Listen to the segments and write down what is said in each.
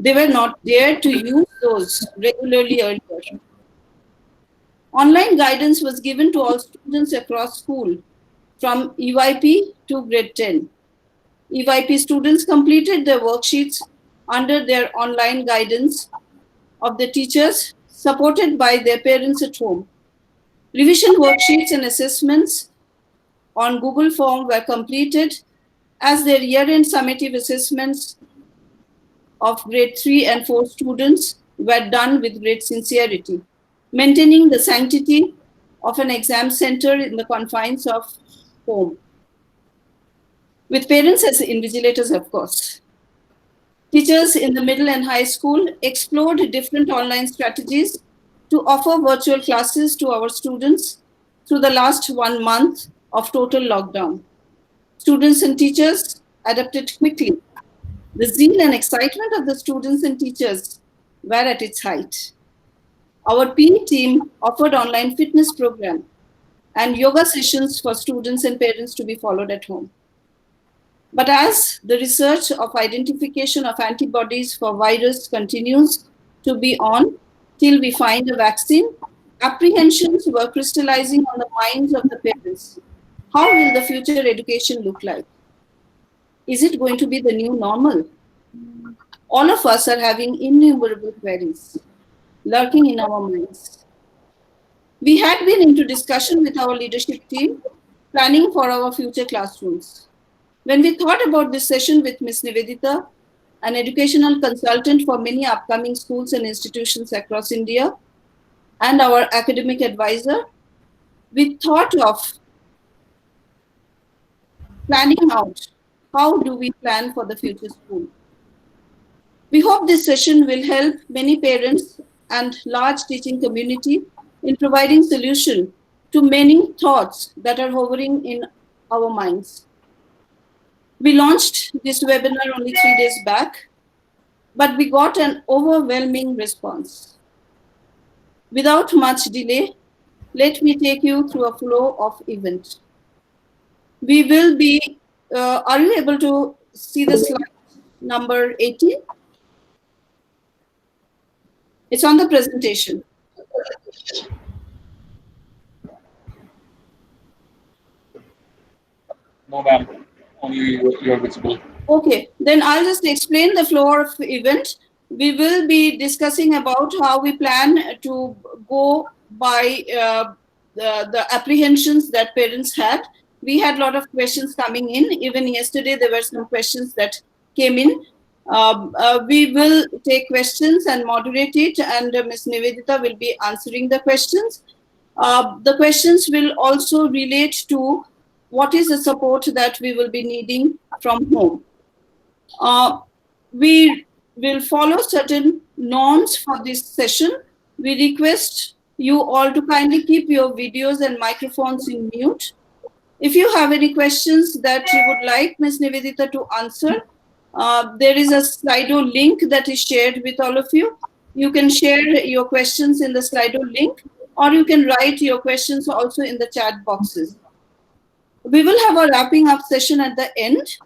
They were not there to use those regularly earlier. Online guidance was given to all students across school from EYP to grade 10. EYP students completed their worksheets under their online guidance of the teachers, supported by their parents at home. Revision worksheets and assessments on Google Form were completed as their year-end summative assessments of grade 3 and 4 students were done with great sincerity, maintaining the sanctity of an exam center in the confines of home, with parents as invigilators, of course. Teachers in the middle and high school explored different online strategies to offer virtual classes to our students through the last 1 month of total lockdown. Students and teachers adapted quickly. The zeal and excitement of the students and teachers were at its height. Our PE team offered online fitness program and yoga sessions for students and parents to be followed at home. But as the research of identification of antibodies for virus continues to be on till we find a vaccine, apprehensions were crystallizing on the minds of the parents. How will the future education look like? Is it going to be the new normal? All of us are having innumerable queries lurking in our minds. We had been into discussion with our leadership team, planning for our future classrooms. When we thought about this session with Ms. Nivedita, an educational consultant for many upcoming schools and institutions across India, and our academic advisor, we thought of planning out how do we plan for the future school. We hope this session will help many parents and large teaching community in providing solution to many thoughts that are hovering in our minds. We launched this webinar only 3 days back, but we got an overwhelming response. Without much delay, let me take you through a flow of event. We will be, are you able to see the slide number 18? It's on the presentation. No, ma'am. Only you are visible. Okay, then I'll just explain the flow of event. We will be discussing about how we plan to go by the apprehensions that parents had. We had a lot of questions coming in. Even yesterday, there were some questions that came in. We will take questions and moderate it, and Ms. Nivedita will be answering the questions. The questions will also relate to what is the support that we will be needing from home. We will follow certain norms for this session. We request you all to kindly keep your videos and microphones in mute. If you have any questions that you would like Ms. Nivedita to answer, there is a Slido link that is shared with all of you. You can share your questions in the Slido link, or you can write your questions also in the chat boxes. We will have a wrapping up session at the end.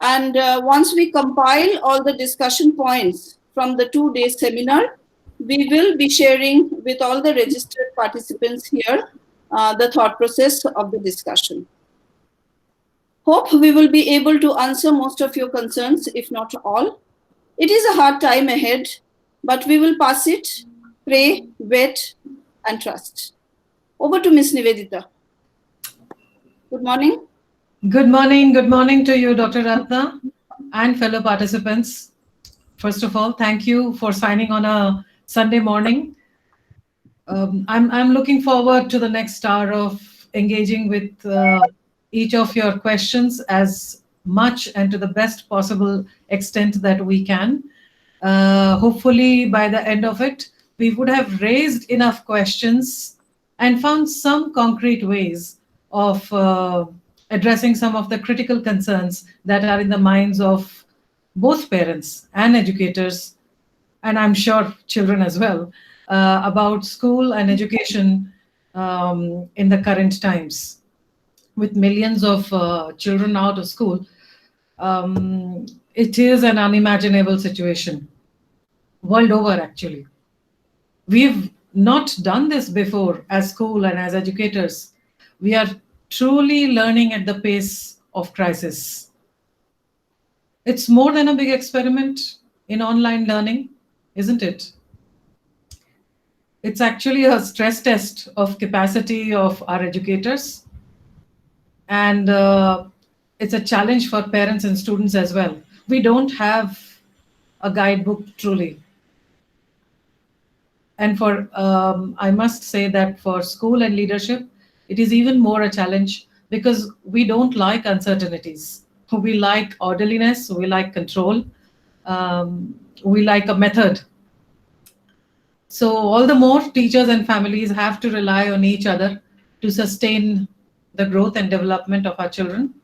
And once we compile all the discussion points from the 2-day seminar, we will be sharing with all the registered participants here the thought process of the discussion. Hope we will be able to answer most of your concerns, if not all. It is a hard time ahead, but we will pass it, pray, wait, and trust. Over to Ms. Nivedita. Good morning. Good morning to you, Dr. Ratna, and fellow participants. First of all, thank you for signing on a Sunday morning. I'm looking forward to the next hour of engaging with each of your questions as much and to the best possible extent that we can. Hopefully, by the end of it, we would have raised enough questions and found some concrete ways of addressing some of the critical concerns that are in the minds of both parents and educators, and I'm sure children as well, about school and education in the current times. With millions of children out of school, It is an unimaginable situation world over, actually. We've not done this before as school and as educators. We are truly learning at the pace of crisis. It's more than a big experiment in online learning, isn't it? It's actually a stress test of capacity of our educators, and it's a challenge for parents and students as well. We don't have a guidebook truly. And for I must say that for school and leadership, it is even more a challenge because we don't like uncertainties. We like orderliness, we like control, we like a method. So all the more teachers and families have to rely on each other to sustain the growth and development of our children.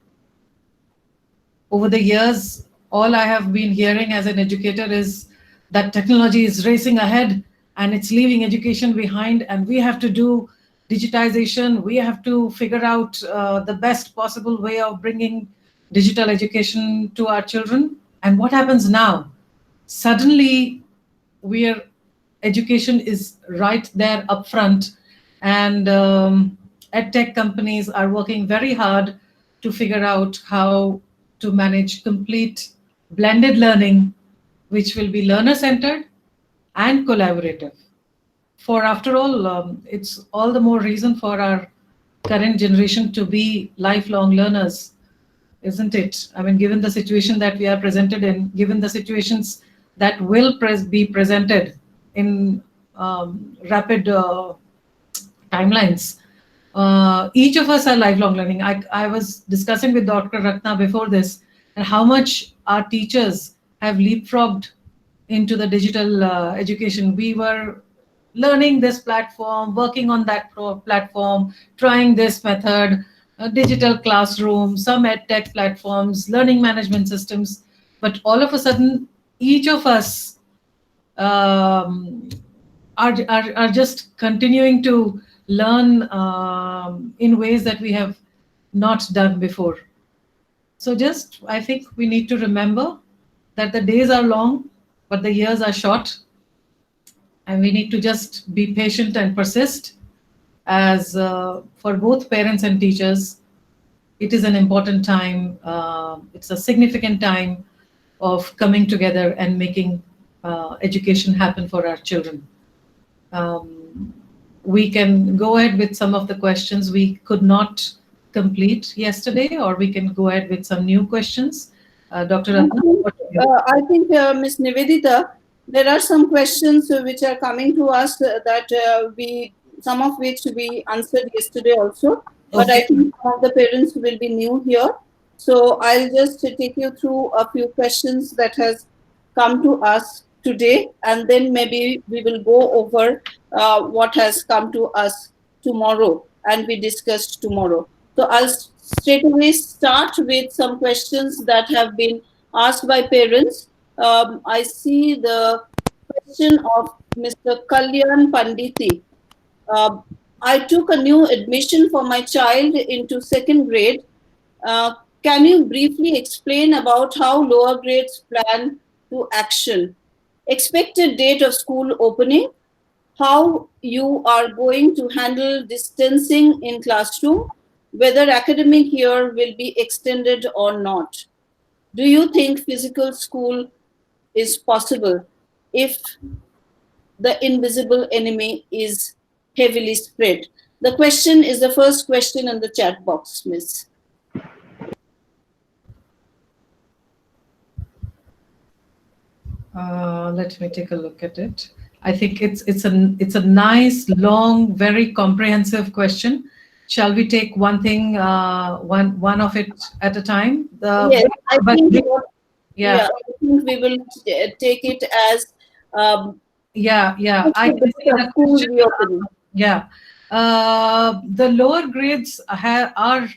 Over the years, all I have been hearing as an educator is that technology is racing ahead and it's leaving education behind, and we have to do digitization. We have to figure out the best possible way of bringing digital education to our children. And what happens now? Suddenly, we're education is right there up front, and ed tech companies are working very hard to figure out how to manage complete blended learning, which will be learner centered and collaborative. For after all, it's all the more reason for our current generation to be lifelong learners, isn't it? I mean, given the situation that we are presented in, given the situations that will be presented in rapid timelines, each of us are lifelong learning. I was discussing with Dr. Ratna before this, and how much our teachers have leapfrogged into the digital education. We were learning this platform, working on that platform, trying this method, digital classroom, some ed tech platforms, learning management systems. But all of a sudden, each of us are just continuing to learn in ways that we have not done before. So just, I think we need to remember that the days are long, but the years are short. And we need to just be patient and persist, as for both parents and teachers, it is an important time. It's a significant time of coming together and making education happen for our children. We can go ahead with some of the questions we could not complete yesterday, or we can go ahead with some new questions. Dr. Ratna, what do you Ms. Nivedita, there are some questions which are coming to us that some of which we answered yesterday also, but I think some of the parents will be new here. So I'll just take you through a few questions that has come to us today, and then maybe we will go over what has come to us tomorrow and we discussed tomorrow. So I'll straight away start with some questions that have been asked by parents. I see the question of Mr. Kalyan Panditi. I took a new admission for my child into second grade. Can you briefly explain about how lower grades plan to action? Expected date of school opening, how you are going to handle distancing in classroom, whether academic year will be extended or not. Do you think physical school is possible if the invisible enemy is heavily spread? The question is the first question in the chat box, Miss. Let me take a look at it. I think it's a nice, long, very comprehensive question. Shall we take one thing, one of it at a time? Yes, I think. Yeah, I think we will take it as. Yeah. I can see the question. Yeah. The lower grades are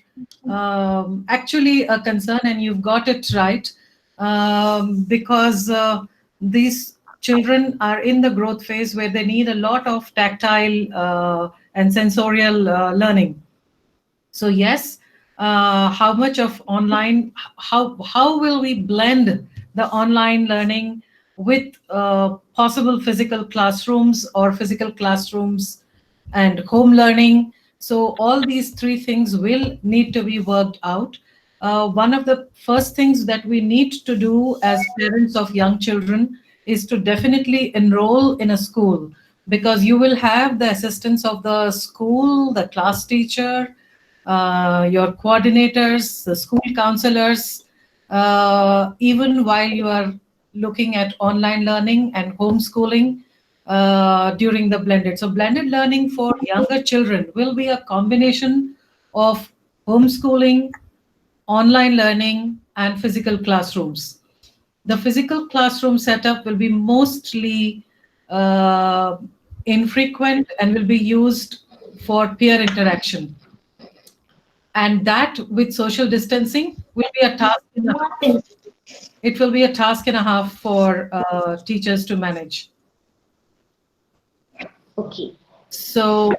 actually a concern, and you've got it right, because these children are in the growth phase where they need a lot of tactile and sensorial learning. So yes, how much of online, how will we blend the online learning with possible physical classrooms or physical classrooms and home learning. So all these three things will need to be worked out. One of the first things that we need to do as parents of young children is to definitely enroll in a school, because you will have the assistance of the school, the class teacher, your coordinators, the school counselors, even while you are looking at online learning and homeschooling during the blended. So, blended learning for younger children will be a combination of homeschooling, online learning, and physical classrooms. The physical classroom setup will be mostly uh, infrequent and will be used for peer interaction, and that with social distancing will be a task and a half. It will be a task and a half for teachers to manage. Okay. So,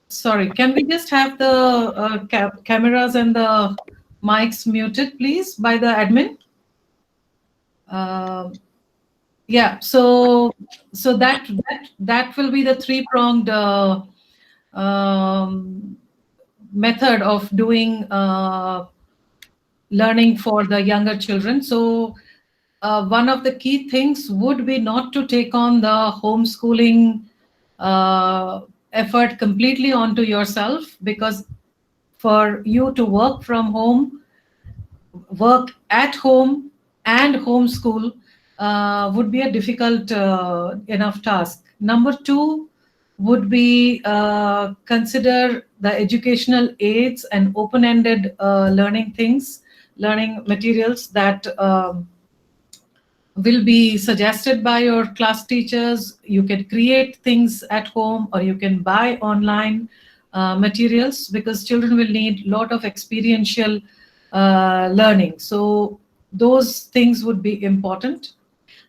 sorry, can we just have the cameras and the mics muted, please, by the admin? Um yeah, so that will be the three-pronged um, method of doing learning for the younger children. So, one of the key things would be not to take on the homeschooling uh, effort completely onto yourself, because for you to work from home, work at home, and homeschool would be a difficult enough task. Number two would be consider the educational aids and open-ended learning things, learning materials that will be suggested by your class teachers. You can create things at home or you can buy online materials, because children will need a lot of experiential learning. So those things would be important.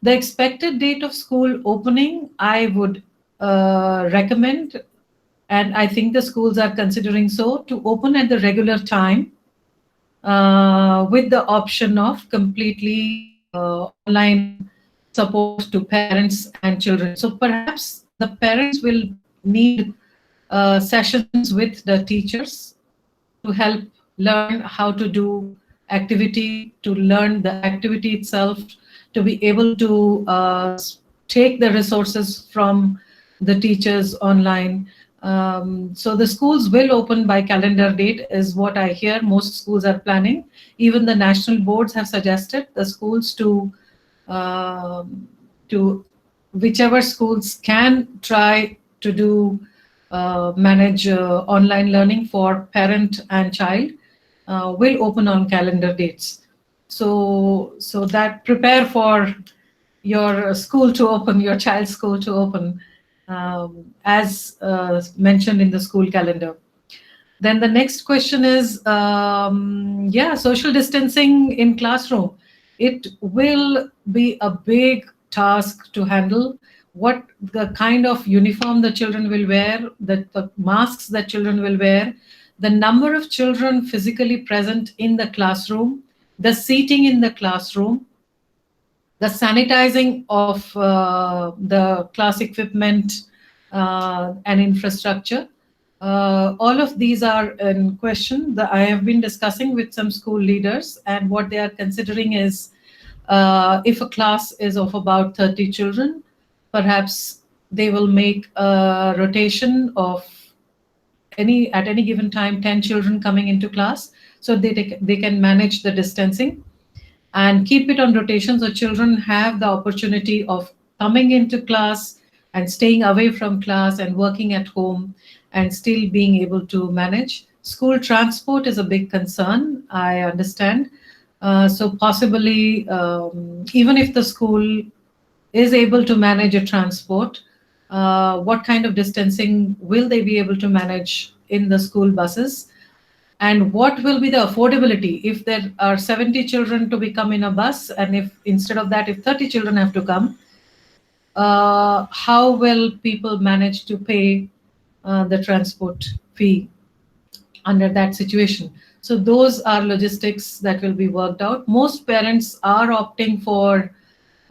The expected date of school opening, I would recommend, and I think the schools are considering so, to open at the regular time with the option of completely online support to parents and children. So perhaps the parents will need sessions with the teachers to help learn how to do activity, to learn the activity itself, to be able to take the resources from the teachers online. So the schools will open by calendar date, is what I hear. Most schools are planning. Even the national boards have suggested the schools to whichever schools can try to do manage online learning for parent and child will open on calendar dates. So that prepare for your school to open, your child's school to open, as mentioned in the school calendar. Then the next question is, yeah, social distancing in classroom. It will be a big task to handle. What the kind of uniform the children will wear, the masks that children will wear, the number of children physically present in the classroom, the seating in the classroom, the sanitizing of the class equipment and infrastructure. All of these are in question. I have been discussing with some school leaders, and what they are considering is if a class is of about 30 children, perhaps they will make a rotation of at any given time 10 children coming into class, so they can manage the distancing and keep it on rotation, so children have the opportunity of coming into class and staying away from class and working at home and still being able to manage. School transport is a big concern, I understand. So possibly, even if the school is able to manage a transport, what kind of distancing will they be able to manage in the school buses? And what will be the affordability if there are 70 children to become in a bus, and if instead of that, if 30 children have to come, how will people manage to pay the transport fee under that situation? So those are logistics that will be worked out. Most parents are opting for,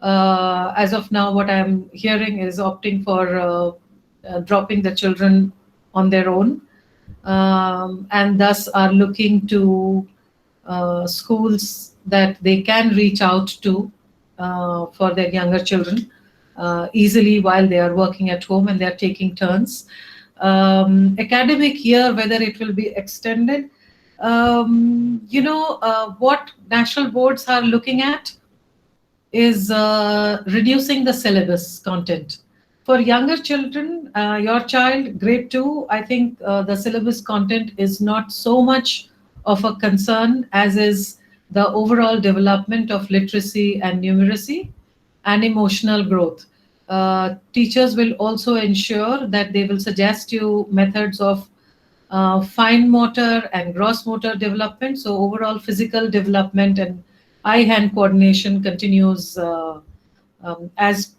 as of now, what I'm hearing is opting for dropping the children on their own, and thus are looking to schools that they can reach out to for their younger children easily while they are working at home and they are taking turns. Academic year, whether it will be extended, what national boards are looking at is reducing the syllabus content. For younger children, your child, grade 2, I think the syllabus content is not so much of a concern as is the overall development of literacy and numeracy and emotional growth. Teachers will also ensure that they will suggest you methods of fine motor and gross motor development. So overall physical development and eye-hand coordination continues as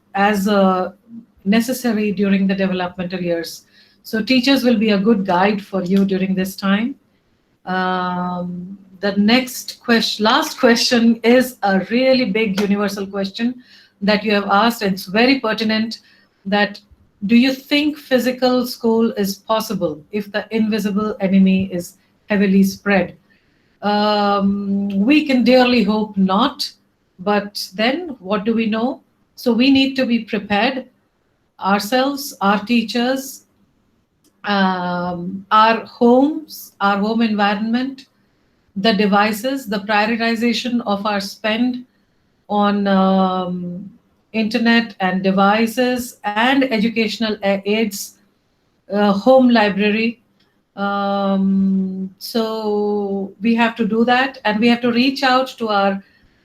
necessary during the developmental years. So teachers will be a good guide for you during this time. The next question, last question, is a really big universal question that you have asked, and it's very pertinent. That, do you think physical school is possible if the invisible enemy is heavily spread? We can dearly hope not, but then what do we know? So we need to be prepared ourselves, our teachers, our homes, our home environment, the devices, the prioritization of our spend on internet and devices and educational aids, home library. So we have to do that, and we have to reach out to our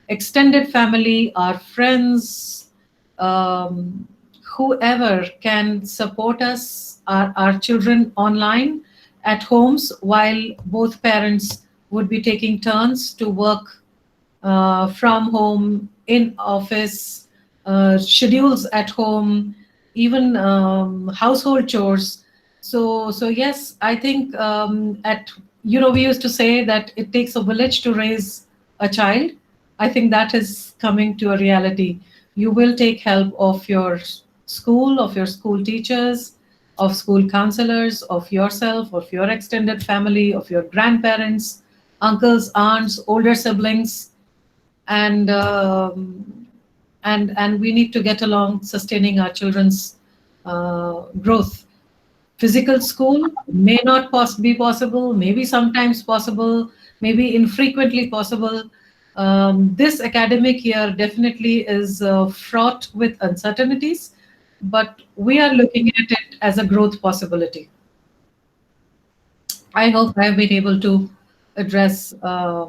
extended family, our friends, um, whoever can support us, our children online at homes, while both parents would be taking turns to work from home, in office, schedules at home, even household chores. So yes, I think we used to say that it takes a village to raise a child. I think that is coming to a reality. You will take help of your school, of your school teachers, of school counselors, of yourself, of your extended family, of your grandparents, uncles, aunts, older siblings, and and we need to get along sustaining our children's growth. Physical school may not be possible, maybe sometimes possible, maybe infrequently possible. This academic year definitely is fraught with uncertainties, but we are looking at it as a growth possibility. I hope I have been able to address Uh,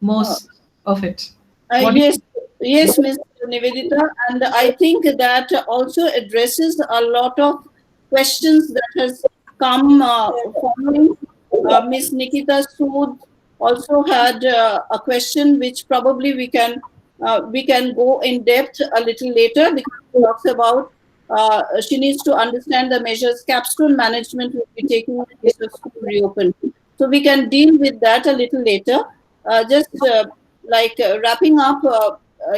most of it. What? yes, yes, Ms. Nivedita, and I think that also addresses a lot of questions that has come following. Ms. Nikita Sood also had a question which probably we can go in depth a little later, because it talks about she needs to understand the measures capstone management will be taking in case of school reopen. So we can deal with that a little later. Just wrapping up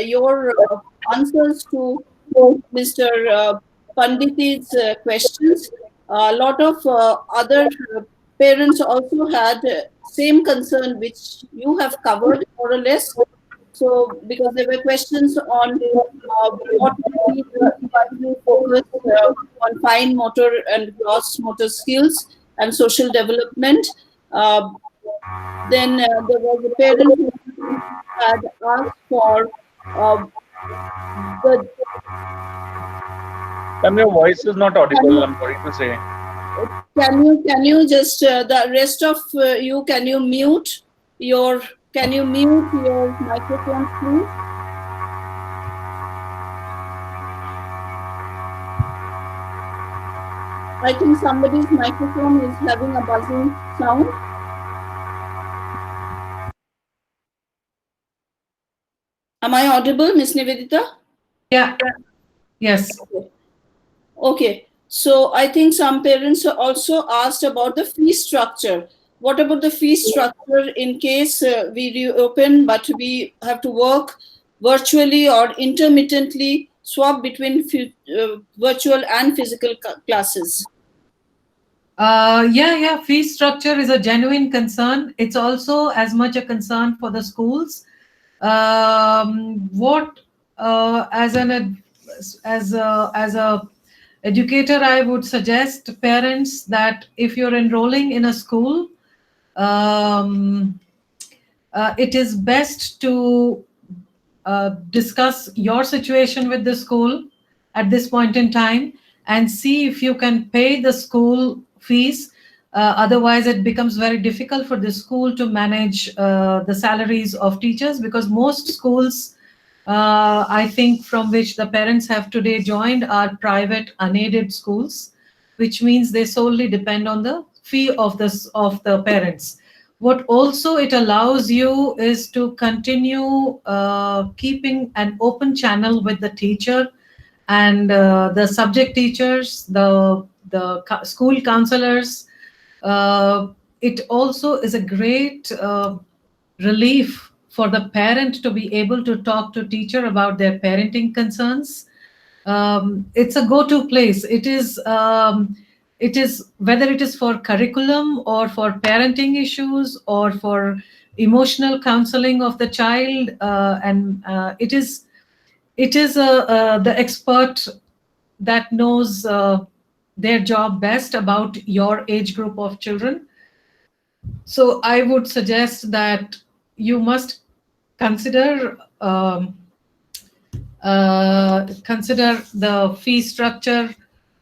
your answers to Mr. Panditi's questions, a lot of other parents also had same concern which you have covered more or less. So, because there were questions on what will be the EYU focus on fine motor and gross motor skills and social development. Uh, then there was a parent who had asked for uh, the. Ma'am, your voice is not audible, I'm sorry to say. Can you just the rest of you, your can you mute your microphone, please? I think somebody's microphone is having a buzzing sound. Am I audible, Miss Nivedita? Yeah. Yes. Okay. So I think some parents also asked about the fee structure. What about the fee structure in case we reopen, but we have to work virtually or intermittently swap between virtual and physical classes? Yeah. Fee structure is a genuine concern. It's also as much a concern for the schools. What as an as a educator, I would suggest parents that if you're enrolling in a school, um, it is best to discuss your situation with the school at this point in time and see if you can pay the school fees. Otherwise, it becomes very difficult for the school to manage the salaries of teachers, because most schools, I think, from which the parents have today joined are private unaided schools, which means they solely depend on the fee of the parents. What also it allows you is to continue keeping an open channel with the teacher and the subject teachers, the school counselors. It also is a great relief for the parent to be able to talk to teacher about their parenting concerns. It's a go-to place. It is whether it is for curriculum or for parenting issues or for emotional counseling of the child, and it is the expert that knows their job best about your age group of children. So I would suggest that you must consider consider the fee structure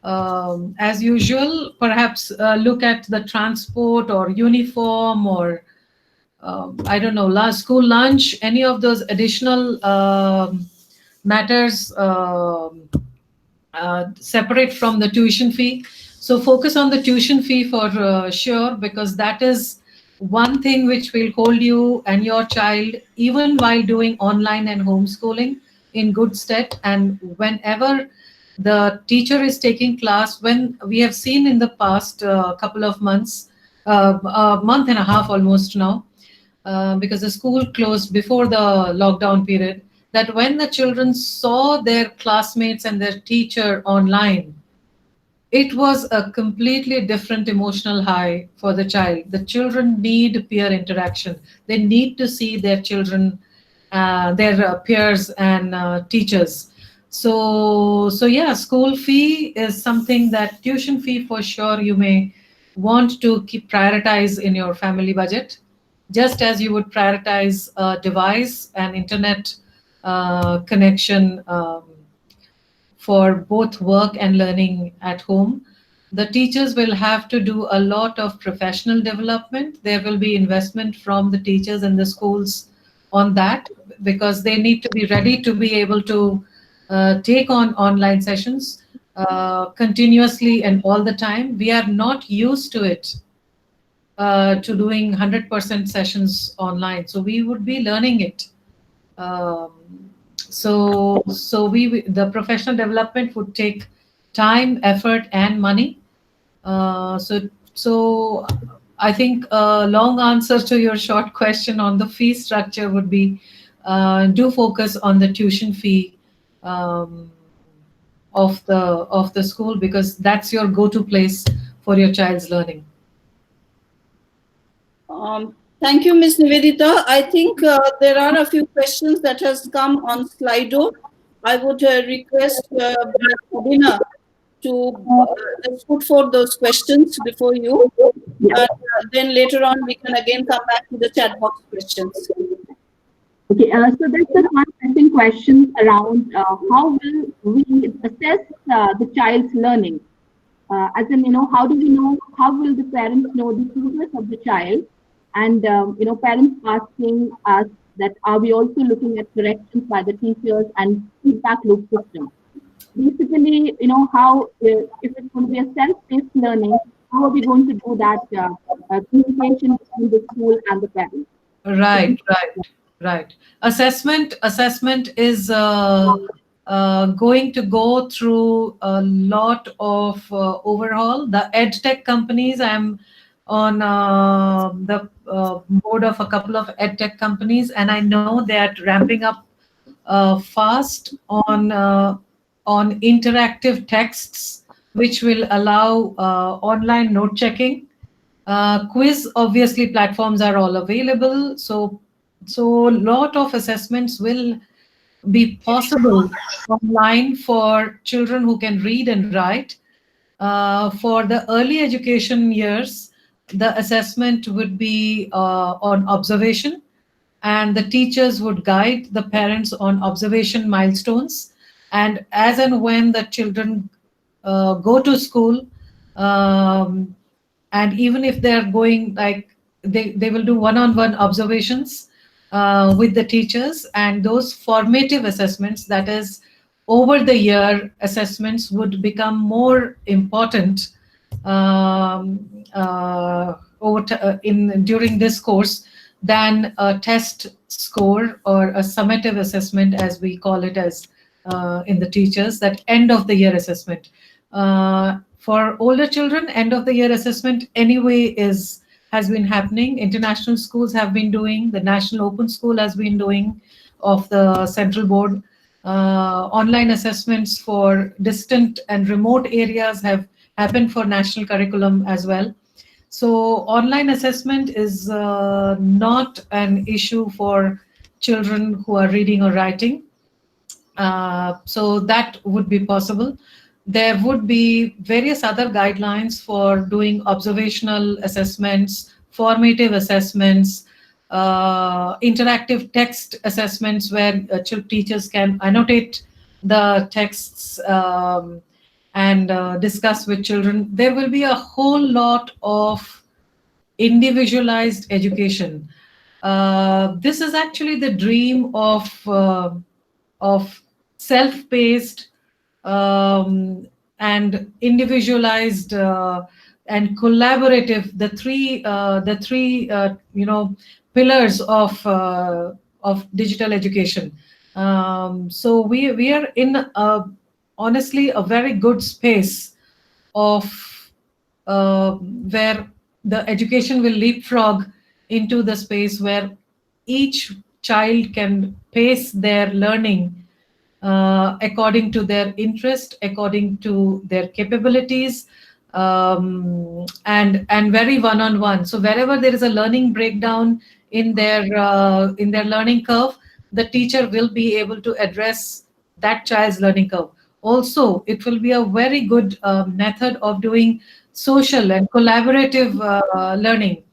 as usual. Perhaps look at the transport or uniform or I don't know, school lunch, any of those additional matters separate from the tuition fee. So focus on the tuition fee for sure, because that is one thing which will hold you and your child even while doing online and homeschooling in good stead. And whenever the teacher is taking class, when we have seen in the past couple of months, a month and a half almost now, because the school closed before the lockdown period, that when the children saw their classmates and their teacher online, it was a completely different emotional high for the child. The children need peer interaction. They need to see their children, their peers and teachers. So yeah, school fee is something that tuition fee for sure you may want to keep prioritize in your family budget, just as you would prioritize a device and internet connection for both work and learning at home. The teachers will have to do a lot of professional development. There will be investment from the teachers and the schools on that, because they need to be ready to be able to take on online sessions continuously and all the time. We are not used to it, to doing 100% sessions online. So we would be learning it. So the professional development would take time, effort, and money. So I think a long answer to your short question on the fee structure would be, do focus on the tuition fee um, of the school, because that's your go-to place for your child's learning. Thank you, Ms. Nivedita. I think there are a few questions that has come on Slido. I would request Ms. Sabina to let's put forth those questions before you. Yeah. And then later on, we can again come back to the chat box questions. Okay. So there's the one pressing question around how will we assess the child's learning? As in, how do we know? How will the parents know the progress of the child? And parents asking us that are we also looking at corrections by the teachers and feedback loop system? Basically, how if it's going to be a self-paced learning, how are we going to do that communication between the school and the parents? Right. Assessment is going to go through a lot of overhaul. The ed tech companies, I'm on the board of a couple of edtech companies, and I know they are ramping up fast on interactive texts, which will allow online note checking. Quiz, obviously, platforms are all available, so a lot of assessments will be possible online for children who can read and write. For the early education years, the assessment would be on observation, and the teachers would guide the parents on observation milestones. And as and when the children go to school, um, and even if they're going, like, they will do one-on-one observations with the teachers, and those formative assessments, that is over the year assessments, would become more important in during this course than a test score or a summative assessment, as we call it as in the teachers, that end of the year assessment. For older children, end of the year assessment anyway is has been happening. International schools have been doing, the National Open School has been doing, of the central board. Online assessments for distant and remote areas have happened for national curriculum as well. So online assessment is not an issue for children who are reading or writing. So that would be possible. There would be various other guidelines for doing observational assessments, formative assessments, interactive text assessments, where teachers can annotate the texts and discuss with children. There will be a whole lot of individualized education. This is actually the dream of self-paced and individualized and collaborative, the three pillars of digital education. So we are in honestly a very good space of where the education will leapfrog into the space where each child can pace their learning according to their interest, according to their capabilities, and very one-on-one. So wherever there is a learning breakdown in their learning curve, the teacher will be able to address that child's learning curve. Also, it will be a very good method of doing social and collaborative learning,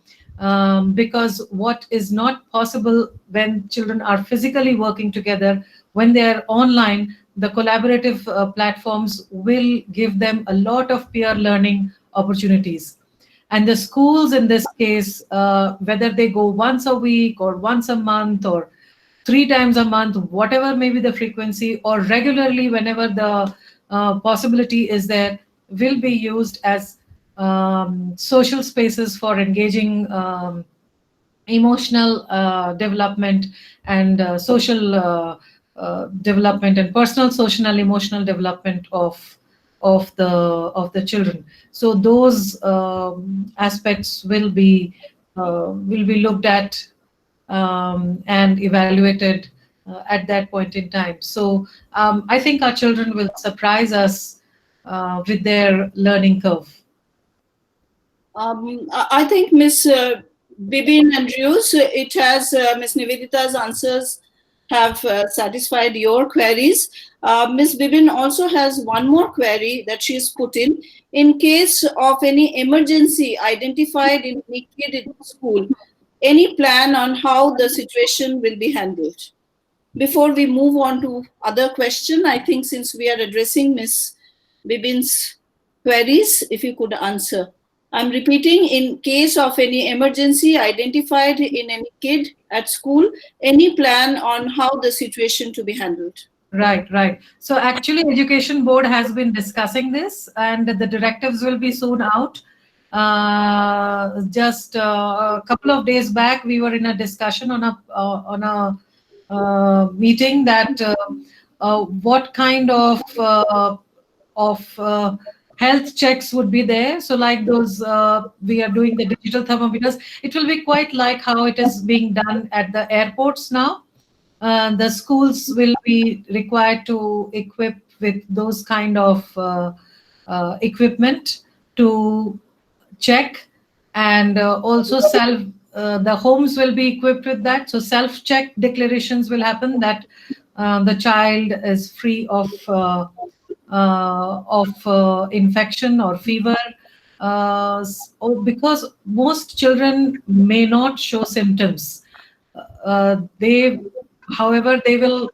because what is not possible when children are physically working together, when they are online, the collaborative platforms will give them a lot of peer learning opportunities. And the schools in this case, whether they go once a week or once a month or 3 times a month, whatever may be the frequency, or regularly whenever the possibility is there, will be used as social spaces for engaging emotional development and social development, and personal, social, and emotional development of the children. So those aspects will be looked at and evaluated at that point in time. So I think our children will surprise us with their learning curve. I think Miss Bibin and Rius, it has Miss Nivedita's answers have satisfied your queries. Miss Bibin also has one more query that she's put in. In case of any emergency identified in any kid in school, any plan on how the situation will be handled? Before we move on to other question, I think since we are addressing Miss Bibin's queries, if you could answer. I'm repeating, in case of any emergency identified in any kid at school, any plan on how the situation to be handled? Right. So actually, Education Board has been discussing this, and the directives will be soon out. Just a couple of days back, we were in a discussion on a meeting that what kind of health checks would be there. So like those, we are doing the digital thermometers. It will be quite like how it is being done at the airports now. The schools will be required to equip with those kind of equipment to check, and also self, the homes will be equipped with that, so self check declarations will happen that the child is free of infection or fever, because most children may not show symptoms. They, however, they will,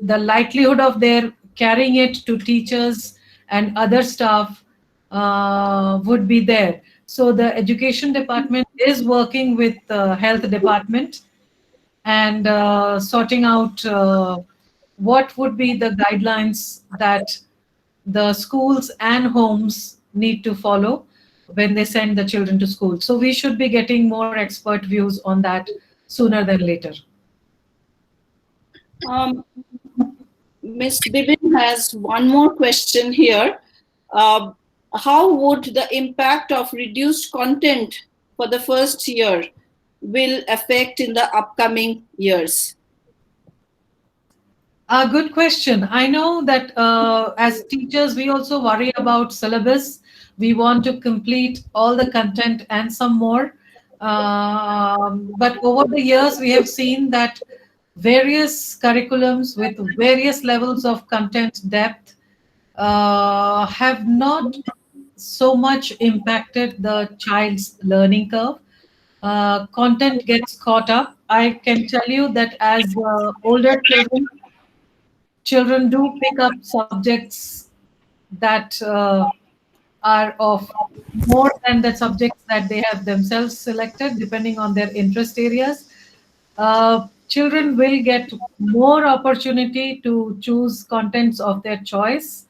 the likelihood of their carrying it to teachers and other staff would be there. So the education department is working with the health department and sorting out what would be the guidelines that the schools and homes need to follow when they send the children to school. So we should be getting more expert views on that sooner than later. Um, Ms. Bibin has one more question here. Uh, how would the impact of reduced content for the first year will affect in the upcoming years? A good question. I know that as teachers, we also worry about syllabus. We want to complete all the content and some more. But over the years, we have seen that various curriculums with various levels of content depth have not so much impacted the child's learning curve. Content gets caught up. I can tell you that as older children do pick up subjects that are of more than the subjects that they have themselves selected, depending on their interest areas. Children will get more opportunity to choose contents of their choice,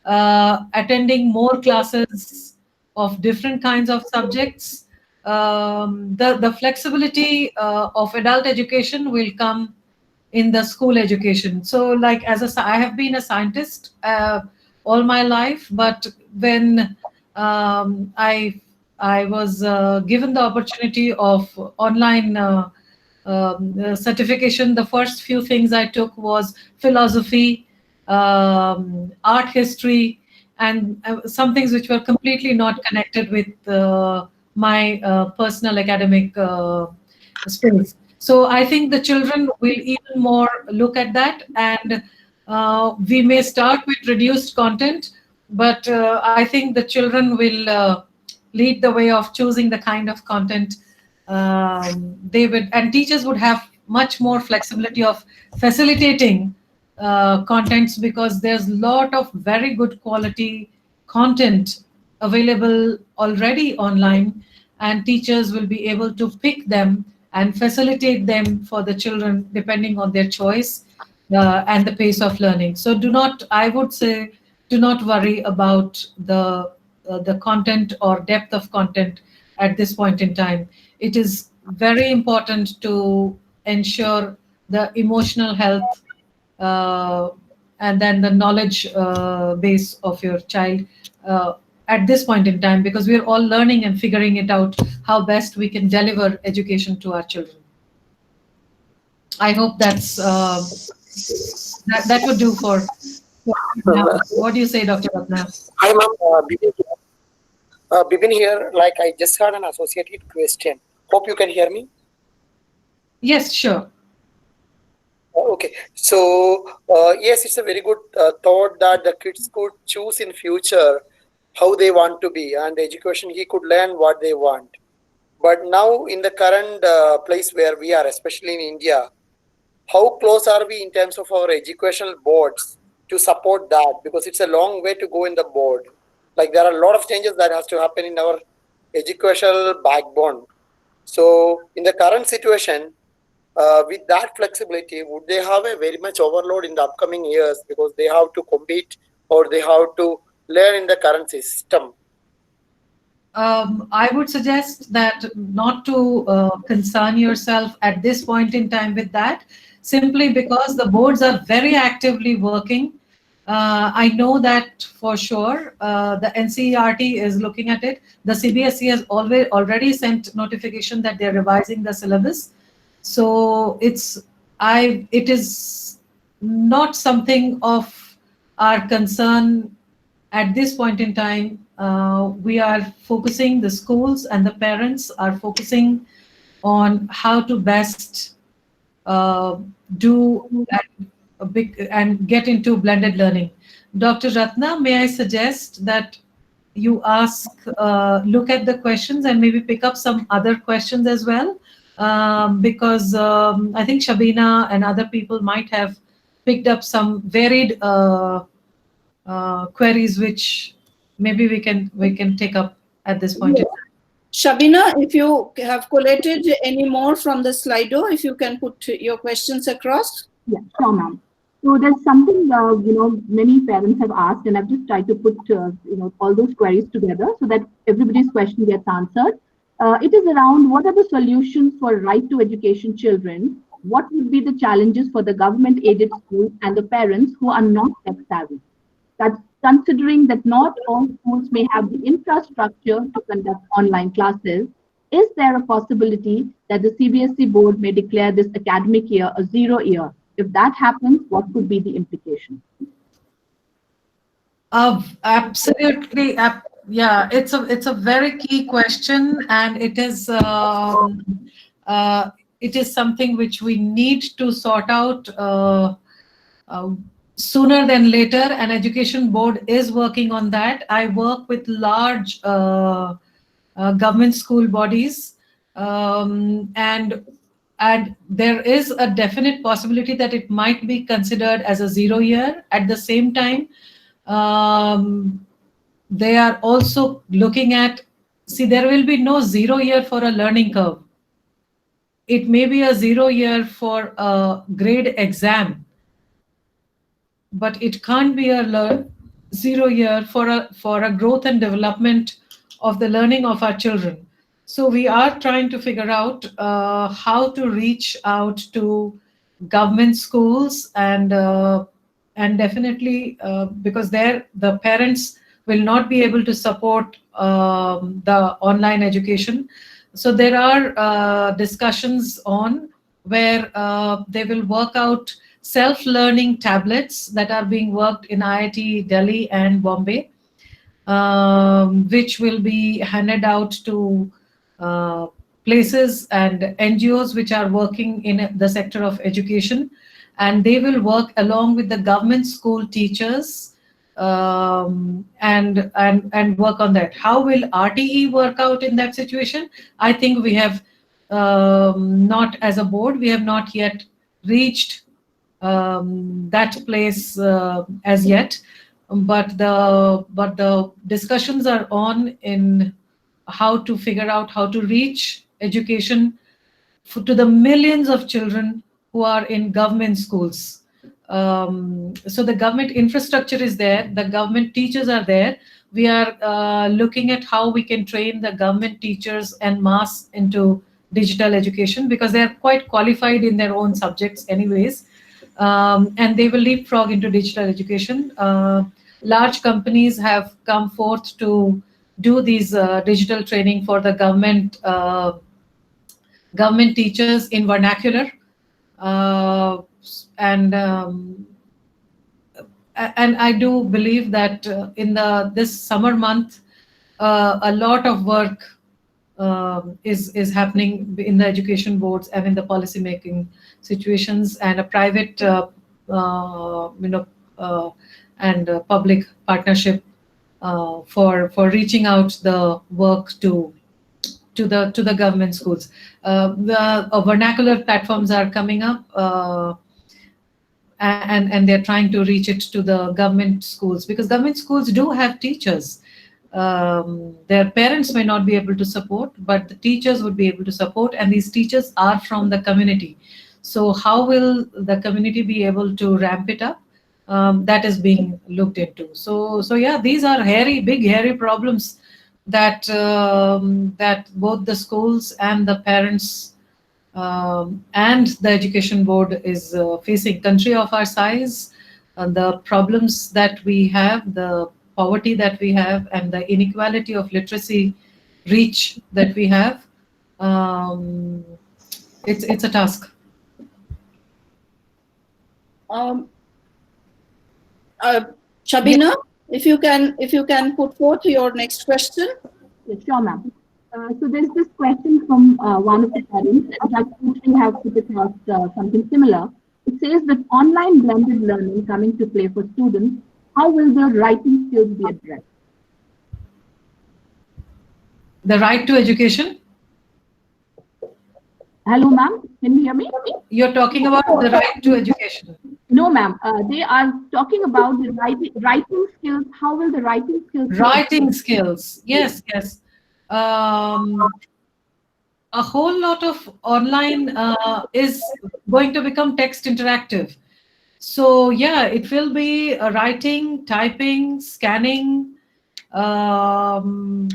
attending more classes of different kinds of subjects. The flexibility of adult education will come in the school education. So like I have been a scientist all my life, but when I was given the opportunity of online certification, the first few things I took was philosophy, art history, and some things which were completely not connected with my personal academic space. So I think the children will even more look at that, and we may start with reduced content, but I think the children will lead the way of choosing the kind of content they would, and teachers would have much more flexibility of facilitating contents, because there's a lot of very good quality content available already online, and teachers will be able to pick them and facilitate them for the children depending on their choice and the pace of learning. So do not, I would say, do not worry about the content or depth of content at this point in time. It is very important to ensure the emotional health and then the knowledge base of your child at this point in time, because we're all learning and figuring it out how best we can deliver education to our children. I hope that would do for now. What do you say, Dr. Ratna? Hi, ma'am. Bibin here. Like, I just had an associated question. Hope you can hear me. Yes, sure. Okay. So, yes, it's a very good thought that the kids could choose in future how they want to be, and education he could learn what they want. But now, in the current place where we are, especially in India, how close are we in terms of our educational boards to support that? Because it's a long way to go in the board. Like, there are a lot of changes that has to happen in our educational backbone. So in the current situation, with that flexibility, would they have a very much overload in the upcoming years because they have to compete or they have to learn in the current system? I would suggest that not to concern yourself at this point in time with that, simply because the boards are very actively working I know that for sure. The NCERT is looking at it. The CBSE has already sent notification that they're revising the syllabus. So it is not something of our concern at this point in time. We are focusing, the schools and the parents are focusing on how to best uh, do a big and get into blended learning. Dr. Ratna, may I suggest that you look at the questions and maybe pick up some other questions as well, because I think Shabina and other people might have picked up some varied queries, which maybe we can take up at this point in Yes. time. Shabina, if you have collated any more from the Slido, if you can put your questions across. Yeah, sure, ma'am. So there's something, many parents have asked, and I've just tried to put, all those queries together so that everybody's question gets answered. It is around what are the solutions for right to education children? What would be the challenges for the government-aided schools and the parents who are not tech savvy? That's considering that not all schools may have the infrastructure to conduct online classes. Is there a possibility that the CBSE board may declare this academic year a zero year? If that happens, what could be the implication? Absolutely. Yeah, it's a very key question, and it is something which we need to sort out uh, sooner than later. And education board is working on that. I work with large government school bodies, and there is a definite possibility that it might be considered as a zero year. At the same time, um, they are also looking at, see, there will be no zero year for a learning curve. It may be a zero year for a grade exam, but it can't be a zero year for a growth and development of the learning of our children. So we are trying to figure out how to reach out to government schools, and definitely because there the parents will not be able to support the online education. So there are discussions on where they will work out self-learning tablets that are being worked in IIT Delhi and Bombay, which will be handed out to uh, places and NGOs which are working in the sector of education, and they will work along with the government school teachers, and work on that. How will RTE work out in that situation? I think we have not, as a board, we have not yet reached that place as yet, but the discussions are on in how to figure out how to reach education to the millions of children who are in government schools. So the government infrastructure is there, the government teachers are there. We are looking at how we can train the government teachers en masse into digital education, because they are quite qualified in their own subjects anyways, and they will leapfrog into digital education. Large companies have come forth to do these digital training for the government teachers in vernacular, uh, and and I do believe that in this summer month, a lot of work is happening in the education boards and in the policy making situations, and a private you know and public partnership for reaching out the work to the government schools. The vernacular platforms are coming up, and they're trying to reach it to the government schools, because government schools do have teachers. Their parents may not be able to support, but the teachers would be able to support, and these teachers are from the community. So how will the community be able to ramp it up? That is being looked into. So yeah, these are big hairy problems that both the schools and the parents and the education board is facing. Country of our size, the problems that we have, the poverty that we have, and the inequality of literacy reach that we have. Um, it's a task. Um, Shabina, if you can put forth your next question. Yes, sure, ma'am. So there's this question from one of the parents, and that actually have put across something similar. It says that online blended learning coming to play for students, how will their writing skills be addressed? The right to education. Hello, ma'am. Can you hear me? You're talking about the right to education. No, ma'am. They are talking about the writing skills. How will the writing skills? Writing skills. Yes, yes. A whole lot of online is going to become text interactive. So yeah, it will be writing, typing, scanning, um,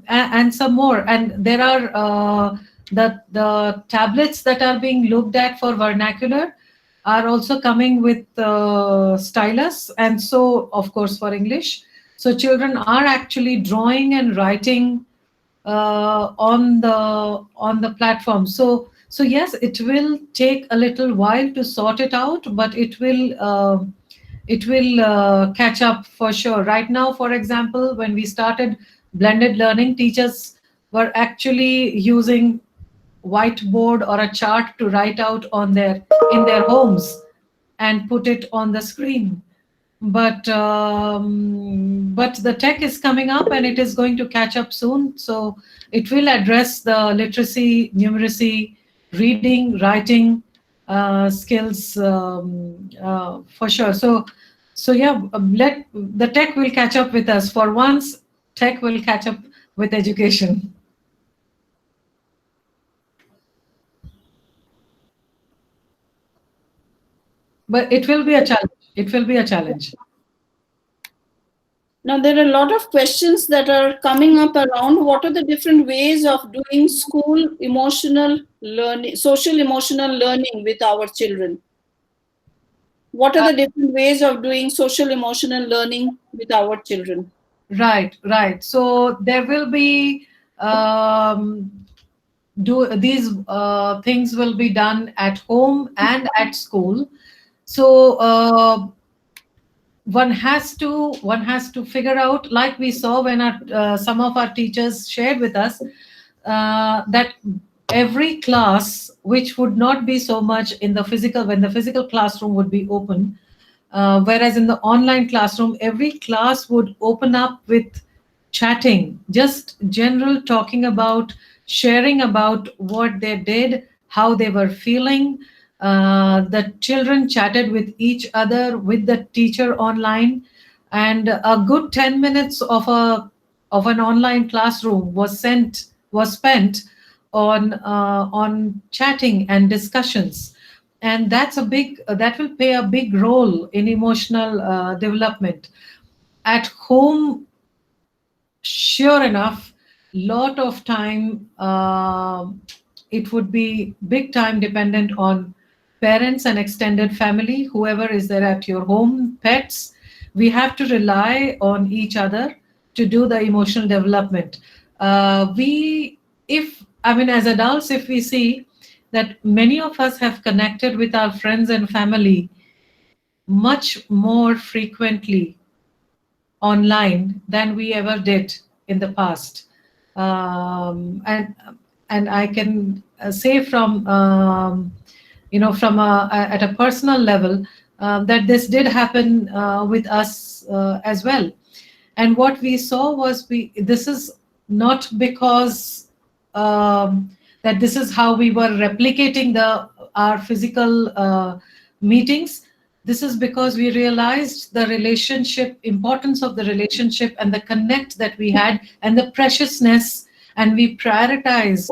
and some more. And there are the tablets that are being looked at for vernacular are also coming with stylus, and so of course for English. So children are actually drawing and writing on the platform. So yes, it will take a little while to sort it out, but it will catch up for sure. Right now, for example, when we started blended learning, teachers were actually using whiteboard or a chart to write out on their in their homes and put it on the screen. But the tech is coming up and it is going to catch up soon. So it will address the literacy, numeracy, reading, writing skills for sure. So yeah, let the tech will catch up with us. For once, tech will catch up with education. But it will be a challenge. It will be a challenge. Now, there are a lot of questions that are coming up around what are the different ways of doing school emotional learning, social emotional learning with our children. What are the different ways of doing social emotional learning with our children? Right, right. So there will be do these things will be done at home and at school. So one has to figure out, like we saw when our some of our teachers shared with us, that every class which would not be so much in the physical, when the physical classroom would be open, whereas in the online classroom, every class would open up with chatting, just general talking about, sharing about what they did, how they were feeling. The children chatted with each other, with the teacher online, and a good 10 minutes of an online classroom was spent on chatting and discussions, and that will play a big role in emotional development. At home, sure enough, lot of time it would be big time dependent on parents and extended family, whoever is there at your home, pets. We have to rely on each other to do the emotional development. We if I mean, as adults, if we see that many of us have connected with our friends and family much more frequently online than we ever did in the past. And I can say from from at a personal level that this did happen with us as well. And what we saw was, we this is not because that this is how we were replicating the our physical meetings. This is because we realized the relationship, importance of the relationship, and the connect that we had, and the preciousness, and we prioritized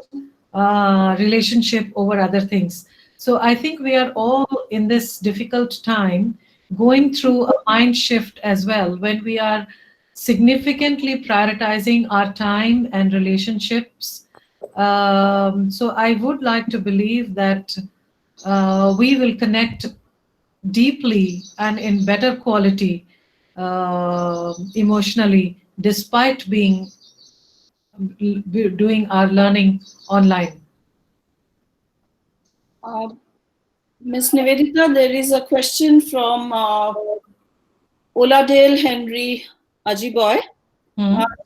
relationship over other things. So I think we are all in this difficult time going through a mind shift as well, when we are significantly prioritizing our time and relationships. So I would like to believe that we will connect deeply and in better quality emotionally, despite being doing our learning online. Uh, Ms. Nivedita, there is a question from Oladale Henry Ajiboy.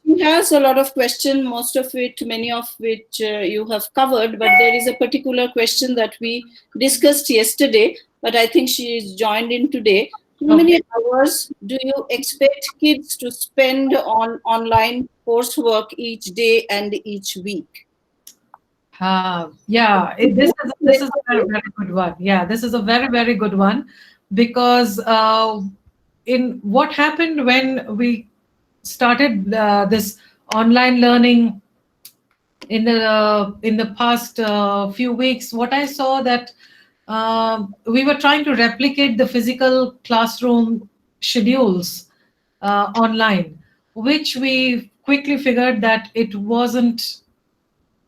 He has a lot of questions, most of it, many of which you have covered, but there is a particular question that we discussed yesterday, but I think she is joined in today. How many hours do you expect kids to spend on online coursework each day and each week? This is a very, very good one. Yeah, this is a very, very good one, because in what happened when we started this online learning in the past few weeks, what I saw that we were trying to replicate the physical classroom schedules online, which we quickly figured that it wasn't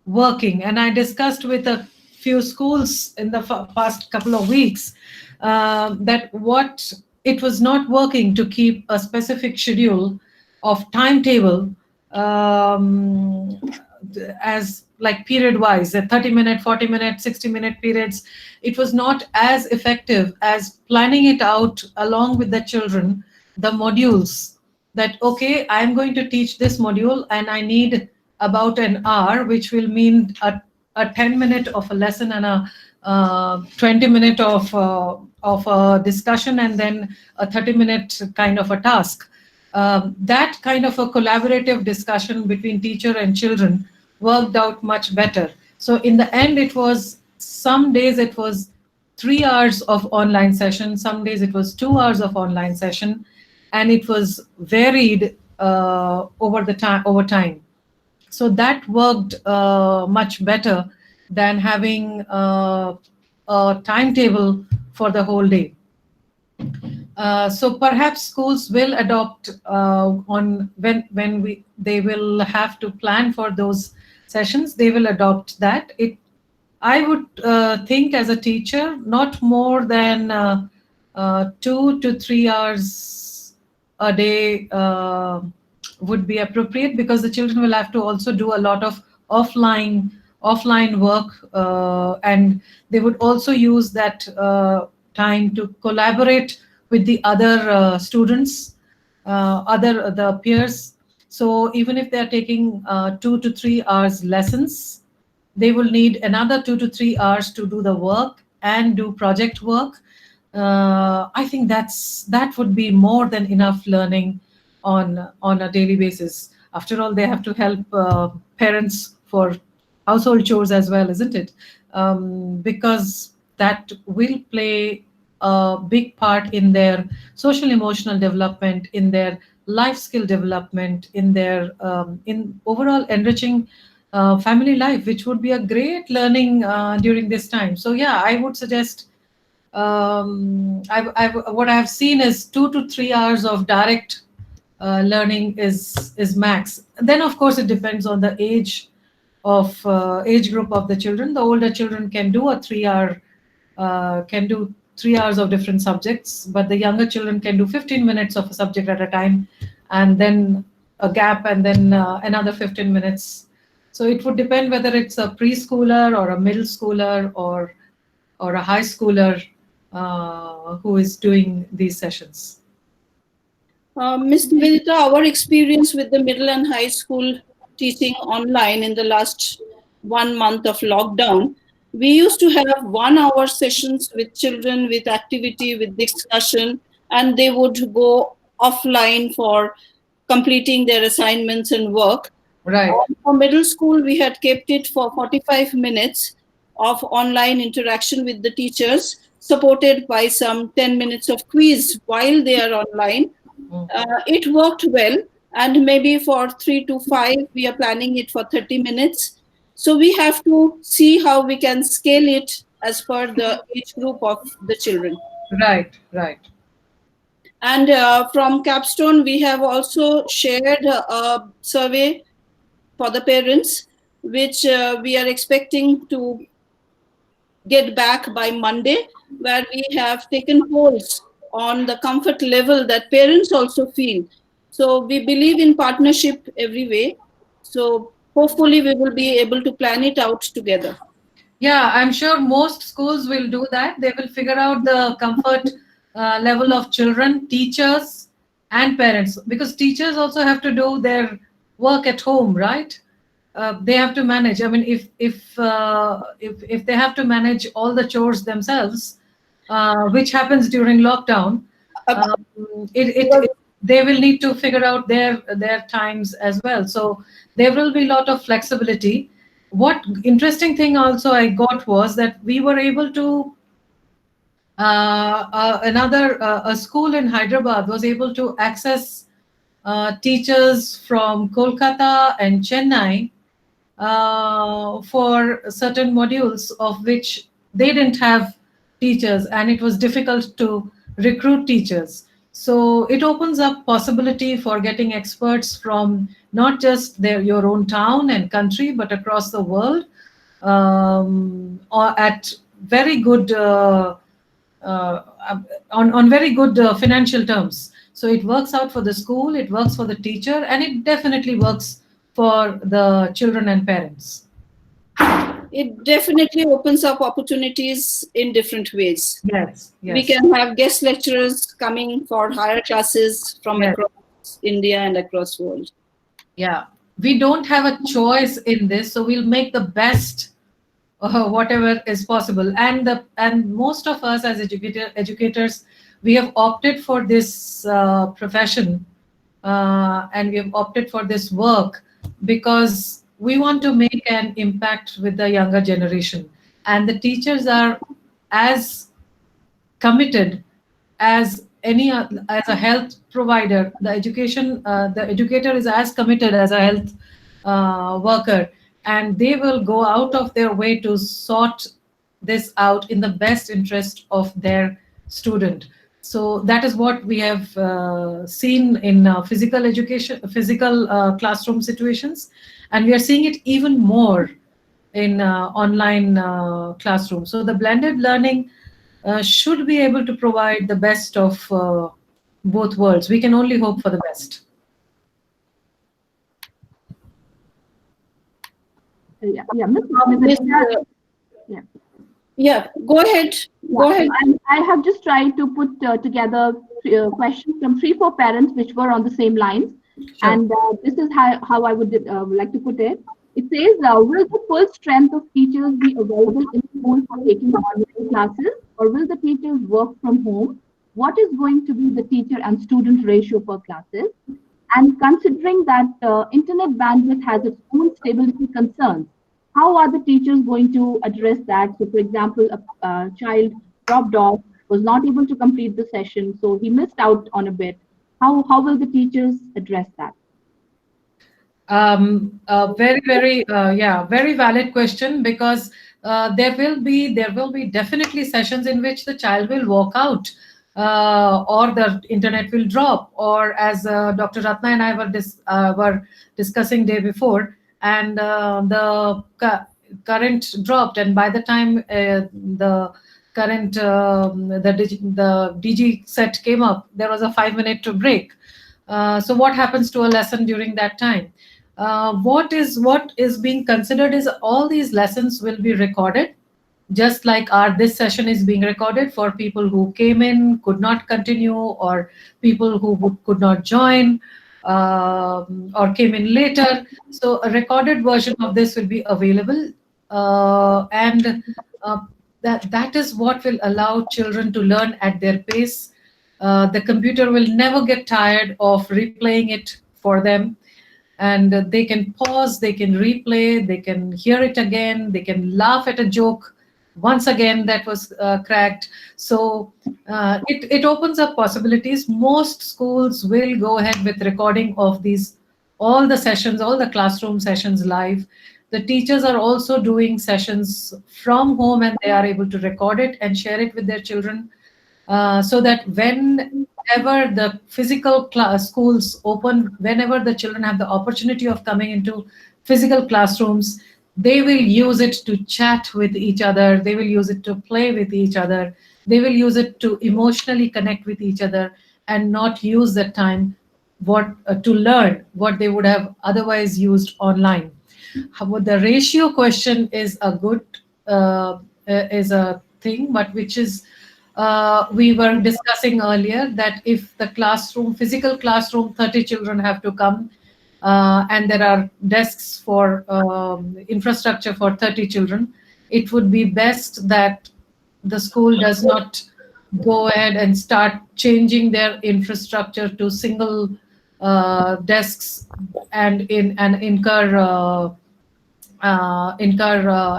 working. And I discussed with a few schools in the past couple of weeks that what it was not working to keep a specific schedule of timetable, um, as like period wise, a 30-minute, 40-minute, 60-minute periods. It was not as effective as planning it out along with the children, the modules, that okay, I'm going to teach this module and I need about an hour, which will mean a 10-minute of a lesson and a 20-minute of a discussion, and then a 30-minute kind of a task. That kind of a collaborative discussion between teacher and children worked out much better. So in the end, it was, some days it was 3 hours of online session, some days it was 2 hours of online session, and it was varied over time. So that worked much better than having a timetable for the whole day. So perhaps schools will adopt on when they will have to plan for those sessions. They will adopt that. I would think as a teacher, not more than 2 to 3 hours a day would be appropriate, because the children will have to also do a lot of offline work, and they would also use that time to collaborate with the other students, other the peers. So even if they are taking 2 to 3 hours lessons, they will need another 2 to 3 hours to do the work and do project work. I think that would be more than enough learning on a daily basis. After all, they have to help parents for household chores as well, isn't it? Because that will play a big part in their social emotional development, in their life skill development, in their in overall enriching family life, which would be a great learning during this time. So yeah, I would suggest, what I've seen is 2 to 3 hours of direct learning is max. Then of course it depends on the age group of the children. The older children can do a 3 hour can do 3 hours of different subjects, but the younger children can do 15 minutes of a subject at a time, and then a gap, and then another 15 minutes. So it would depend whether it's a preschooler or a middle schooler or a high schooler who is doing these sessions. Ms. Nivedita, our experience with the middle and high school teaching online in the last 1 month of lockdown, we used to have 1 hour sessions with children, with activity, with discussion, and they would go offline for completing their assignments and work. Right. For middle school, we had kept it for 45 minutes of online interaction with the teachers, supported by some 10 minutes of quiz while they are online. It worked well, and maybe for 3 to 5, we are planning it for 30 minutes. So we have to see how we can scale it as per the age group of the children. Right, right. And from Capstone, we have also shared a survey for the parents, which we are expecting to get back by Monday. where we have taken polls on the comfort level that parents also feel. So we believe in partnership every way. So hopefully we will be able to plan it out together. Yeah, I'm sure most schools will do that. They will figure out the comfort level of children, teachers, and parents, because teachers also have to do their work at home, right? They have to manage. I mean, if they have to manage all the chores themselves, which happens during lockdown, Uh, um, they will need to figure out their times as well. So there will be a lot of flexibility. What interesting thing also I got was that we were able to a school in Hyderabad was able to access teachers from Kolkata and Chennai for certain modules of which they didn't have teachers, and it was difficult to recruit teachers. So it opens up possibility for getting experts from not just your own town and country, but across the world, or at very good uh, on very good financial terms. So it works out for the school, it works for the teacher, and it definitely works for the children and parents. it definitely opens up opportunities in different ways. Yes, We yes, can have guest lecturers coming for higher classes from yes. across India and across world. Yeah. We don't have a choice in this, so we'll make the best whatever is possible. And most of us as educators, we have opted for this profession, and we have opted for this work because we want to make an impact with the younger generation, and the teachers are as committed as as a health provider. The educator is as committed as a health worker, and they will go out of their way to sort this out in the best interest of their student. So that is what we have seen in physical classroom situations, and we are seeing it even more in online classrooms. So the blended learning should be able to provide the best of both worlds. We can only hope for the best. Yeah, Miss This, Nivedita, yeah. yeah, go ahead. Yeah, Go ahead. I have just tried to put together questions from 3, 4 parents which were on the same lines. Sure. And this is how I would like to put it. It says, will the full strength of teachers be available in school for taking online classes, or will the teachers work from home? What is going to be the teacher and student ratio per classes? And considering that internet bandwidth has its own stability concerns, how are the teachers going to address that? So, for example, a child dropped off, was not able to complete the session, so he missed out on a bit. How will the teachers address that? Very valid question, because there will be definitely sessions in which the child will walk out, or the internet will drop, or as Dr. Ratna and I were discussing day before, and current dropped, and by the time the current the DG set came up, there was a 5 minute break. So what happens to a lesson during that time? What is being considered is all these lessons will be recorded, just like our this session is being recorded for people who came in, could not continue, or people who could not join, or came in later. So a recorded version of this will be available, and that is what will allow children to learn at their pace. The computer will never get tired of replaying it for them, and they can pause, they can replay, they can hear it again, they can laugh at a joke once again that was cracked. So it opens up possibilities. Most schools will go ahead with recording of these, all the sessions, all the classroom sessions live. The teachers are also doing sessions from home, and they are able to record it and share it with their children, so that whenever the physical schools open, whenever the children have the opportunity of coming into physical classrooms, they will use it to chat with each other, they will use it to play with each other, They will use it to emotionally connect with each other and not use that time to learn what they would have otherwise used online. The ratio question is a good is a thing, but which is we were discussing earlier that if the physical classroom, 30 children have to come, and there are desks for infrastructure for 30 children, it would be best that the school does not go ahead and start changing their infrastructure to single desks and incur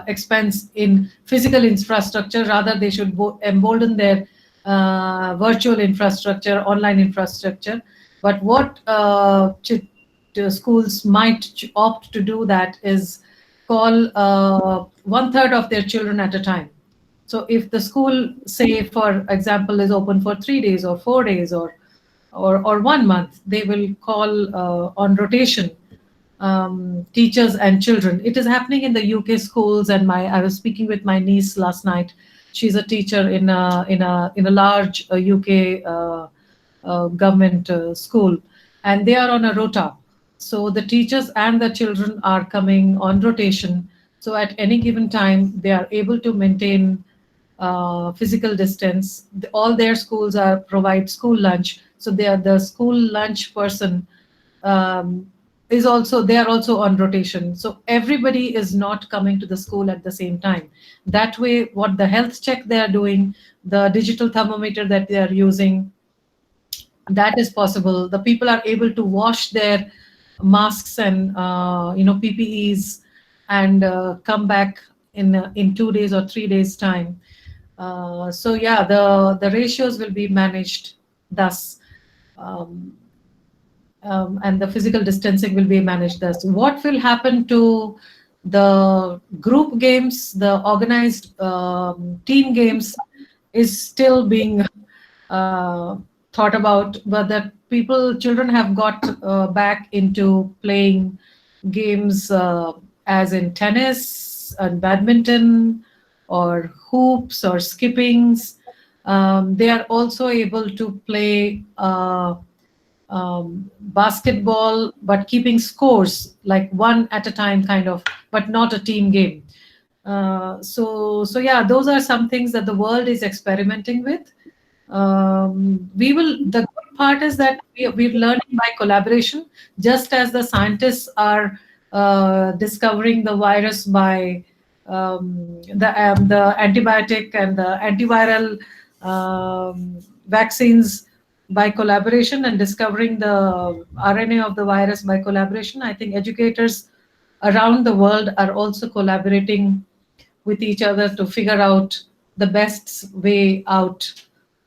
expense in physical infrastructure. Rather, they should embolden their virtual infrastructure, online infrastructure. But what schools might opt to do that is call one third of their children at a time. So if the school, say for example, is open for 3 days or 4 days or 1 month, they will call on rotation teachers and children. It is happening in the UK schools, and I was speaking with my niece last night. She's a teacher in a large UK government school, and they are on a rota. So the teachers and the children are coming on rotation. So at any given time, they are able to maintain physical distance. All their schools provide school lunch, so they are the school lunch person. Um, they are also on rotation, so everybody is not coming to the school at the same time. That way, what the health check they are doing, the digital thermometer that they are using, that is possible. The people are able to wash their masks and PPEs and come back in 2 days or 3 days time. So yeah, the ratios will be managed thus. um, and the physical distancing will be managed thus. What will happen to the group games, the organized team games, is still being thought about, but that children have got back into playing games as in tennis and badminton or hoops or skippings. They are also able to play basketball, but keeping scores like one at a time, kind of, but not a team game. So yeah, those are some things that the world is experimenting with. We will. The good part is that we're learning by collaboration, just as the scientists are discovering the virus by the antibiotic and the antiviral vaccines by collaboration, and discovering the RNA of the virus by collaboration. I think educators around the world are also collaborating with each other to figure out the best way out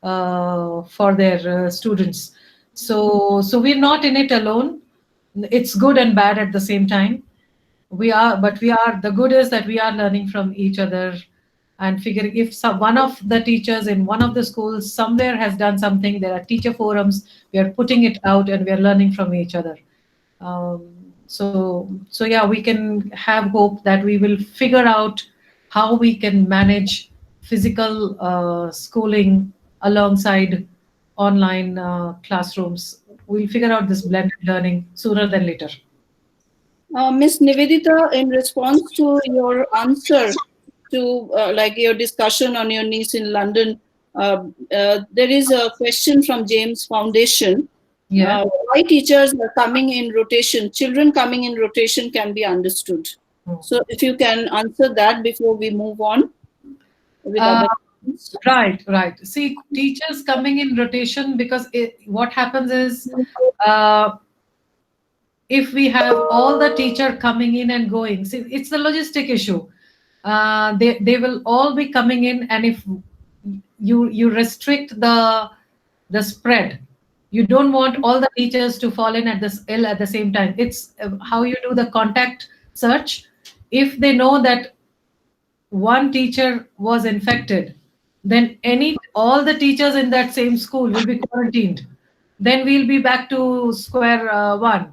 for their students. So we're not in it alone. It's good and bad at the same time. The good is that we are learning from each other and figuring if one of the teachers in one of the schools somewhere has done something. There are teacher forums. We are putting it out and we are learning from each other. So yeah, we can have hope that we will figure out how we can manage physical schooling alongside online classrooms. We'll figure out this blended learning sooner than later. Miss Nivedita, in response to your answer to like your discussion on your niece in London, there is a question from James Foundation. Yeah. Why teachers are coming in rotation? Children coming in rotation can be understood. So if you can answer that before we move on with other questions. Right. See, teachers coming in rotation, because what happens is if we have all the teacher coming in and going, see, it's the logistic issue. They will all be coming in, and if you restrict the spread, you don't want all the teachers to fall in at this ill at the same time. It's how you do the contact search. If they know that one teacher was infected, then all the teachers in that same school will be quarantined. Then we'll be back to square one.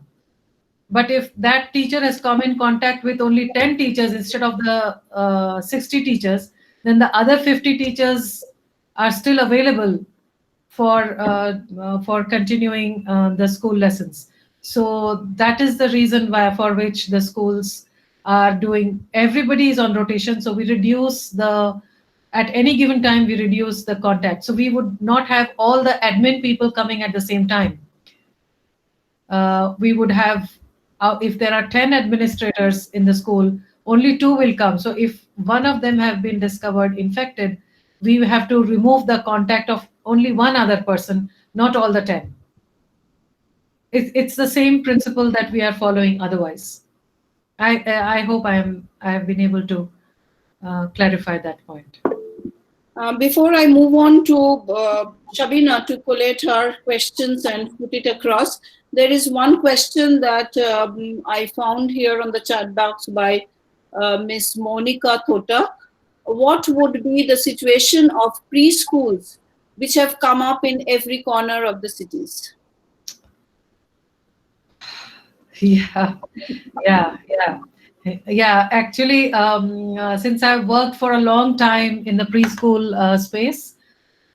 But if that teacher has come in contact with only 10 teachers instead of the 60 teachers, then the other 50 teachers are still available for continuing the school lessons. So that is the reason why for which the schools are doing. Everybody is on rotation, so we reduce the at any given time we reduce the contact. So we would not have all the admin people coming at the same time. We would have, if there are 10 administrators in the school, only 2 will come. So if one of them have been discovered infected, we have to remove the contact of only one other person, not all the 10. It's the same principle that we are following otherwise. I hope I have been able to clarify that point. Before I move on to Shabina to collate her questions and put it across, there is one question that I found here on the chat box by Miss Monica Thota. What would be the situation of preschools which have come up in every corner of the cities? Yeah, yeah. Actually, since I've worked for a long time in the preschool space,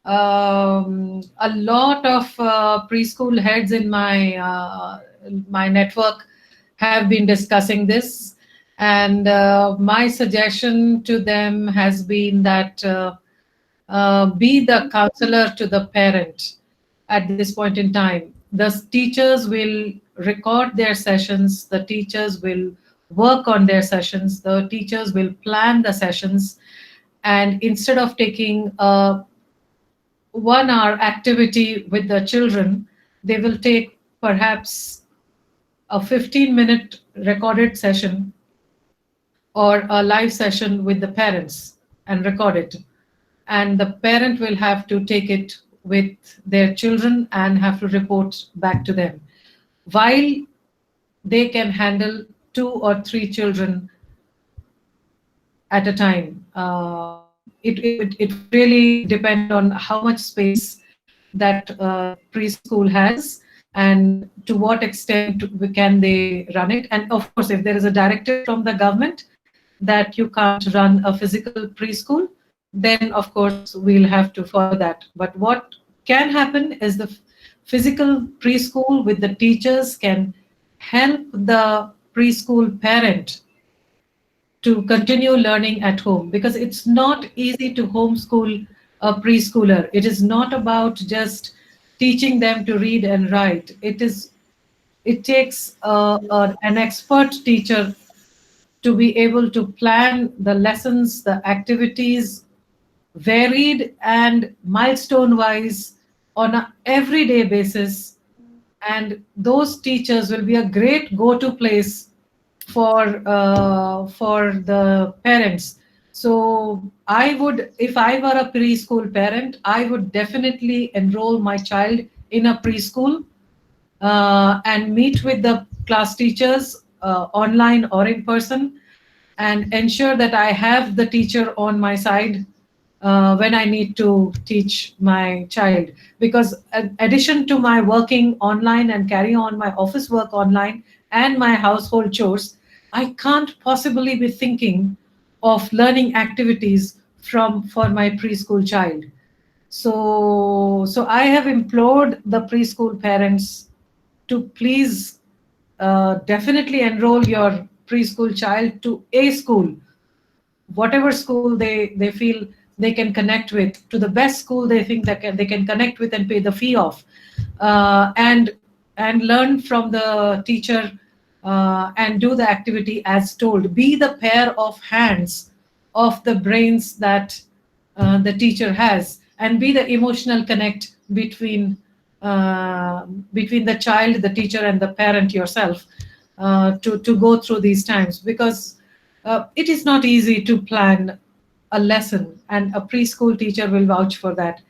a lot of preschool heads in my network have been discussing this, and my suggestion to them has been that be the counselor to the parent at this point in time. The teachers will record their sessions, the teachers will work on their sessions, the teachers will plan the sessions, and instead of taking a 1 hour activity with the children, they will take perhaps a 15-minute recorded session or a live session with the parents and record it. And the parent will have to take it with their children and have to report back to them. While they can handle 2 or 3 children at a time, it would really depend on how much space that preschool has and to what extent can they run it. And of course, if there is a directive from the government that you can't run a physical preschool, then of course we'll have to follow that. But what can happen is the physical preschool with the teachers can help the preschool parent to continue learning at home, because it's not easy to homeschool a preschooler. It is not about just teaching them to read and write. It takes an expert teacher to be able to plan the lessons, the activities, varied and milestone wise on an everyday basis. And those teachers will be a great go-to place for the parents. So I would, if I were a preschool parent, I would definitely enroll my child in a preschool and meet with the class teachers online or in person, and ensure that I have the teacher on my side when I need to teach my child. Because in addition to my working online and carry on my office work online and my household chores, I can't possibly be thinking of learning activities for my preschool child. So I have implored the preschool parents to please definitely enroll your preschool child to a school, whatever school they feel they can connect with, to the best school they think that they can connect with and pay the fee of, and learn from the teacher and do the activity as told. Be the pair of hands of the brains that the teacher has, and be the emotional connect between the child, the teacher, and the parent yourself to go through these times. Because it is not easy to plan a lesson, and a preschool teacher will vouch for that,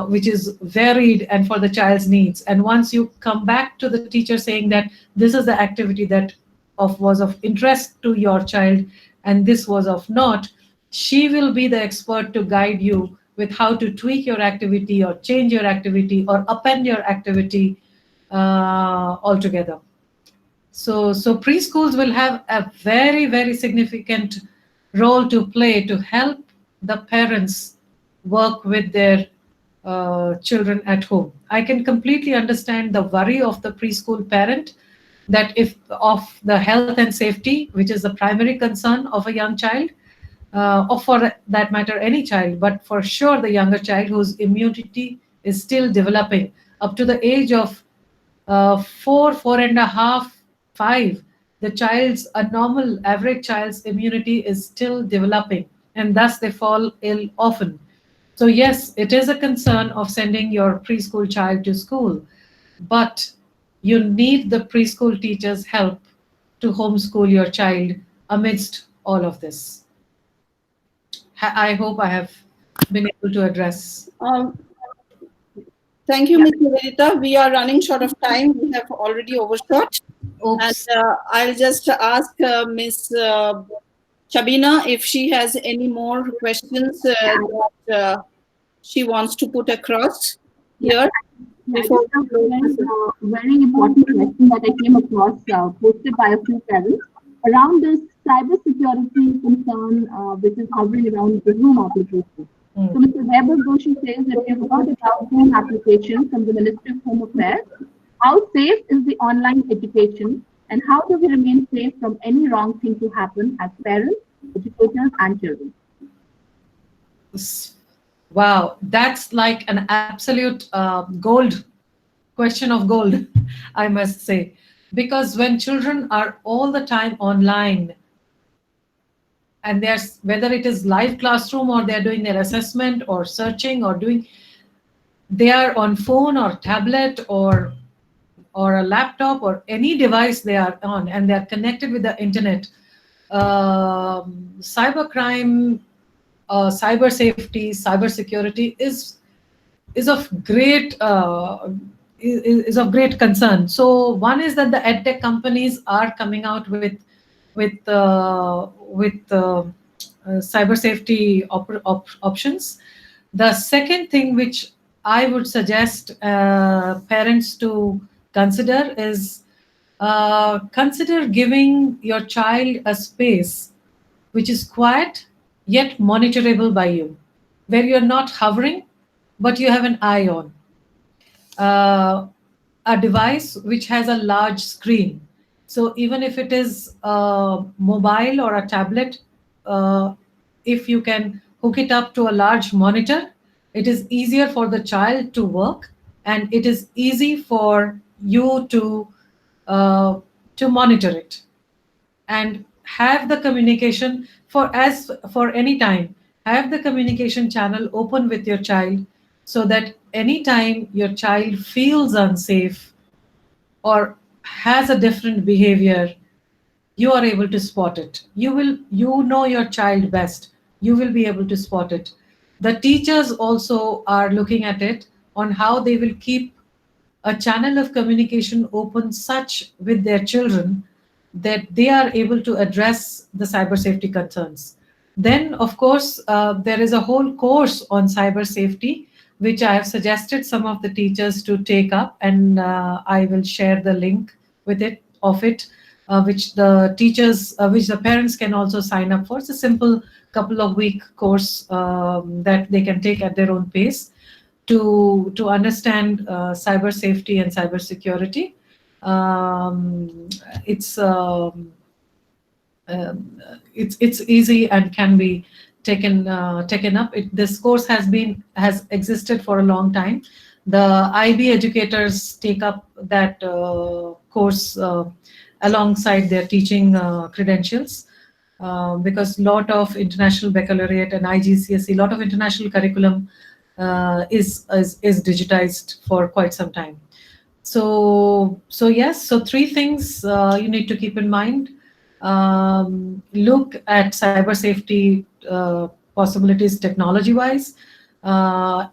which is varied and for the child's needs. And once you come back to the teacher saying that this is the activity that was of interest to your child and this was of not, she will be the expert to guide you with how to tweak your activity or change your activity or append your activity altogether. So preschools will have a very, very significant role to play to help the parents work with their children at home. I can completely understand the worry of the preschool parent, that if of the health and safety, which is the primary concern of a young child, or for that matter, any child, but for sure the younger child whose immunity is still developing up to the age of 4.5, 5. The child's, a normal average child's immunity is still developing, and thus they fall ill often. So, yes, it is a concern of sending your preschool child to school, but you need the preschool teacher's help to homeschool your child amidst all of this. I hope I have been able to address. Um, Thank you, Ms. Nivedita. We are running short of time. We have already overshot. And Oops. I'll just ask Ms. Shabina if she has any more questions that she wants to put across Yeah, here yeah, before just a we close very, the session. very important question that I came across, posted by a few parents around this cybersecurity concern, which is hovering around the Zoom application. So, Mm. Mr. Weber Doshi says that we have heard about Zoom application from the Ministry of Home Affairs. How safe is the online education, and how do we remain safe from any wrong thing to happen as parents, educators, and children? Wow, that's like an absolute gold question of gold, I must say. Because when children are all the time online, and there's whether it is live classroom or they're doing their assessment or searching or doing, they are on phone or tablet or a laptop or any device they are on, and they are connected with the internet. Cybercrime, cyber safety, cyber security is of great is of great concern. So one is that the edtech companies are coming out with cyber safety options. The second thing which I would suggest parents to consider is consider giving your child a space which is quiet yet monitorable by you, where you're not hovering, but you have an eye on. Uh, a device which has a large screen. So even if it is a mobile or a tablet, uh, if you can hook it up to a large monitor, it is easier for the child to work, and it is easy for you uh, to monitor it, and have the communication for as for any time, have the communication channel open with your child, so that anytime your child feels unsafe or has a different behavior, you are able to spot it. You know your child best, you will be able to spot it. The teachers also are looking at it on how they will keep a channel of communication open such with their children that they are able to address the cyber safety concerns. Then, of course, there is a whole course on cyber safety, which I have suggested some of the teachers to take up, and I will share the link with it of it, which the teachers, which the parents can also sign up for. It's a simple couple of week course that they can take at their own pace to understand cyber safety and cyber security. Um, it's um, it's easy and can be taken up. This course has existed for a long time. The IB educators take up that course alongside their teaching credentials, because a lot of international baccalaureate and IGCSE, lot of international curriculum is digitized for quite some time. So yes, so three things you need to keep in mind. Look at cyber safety possibilities technology wise. Uh,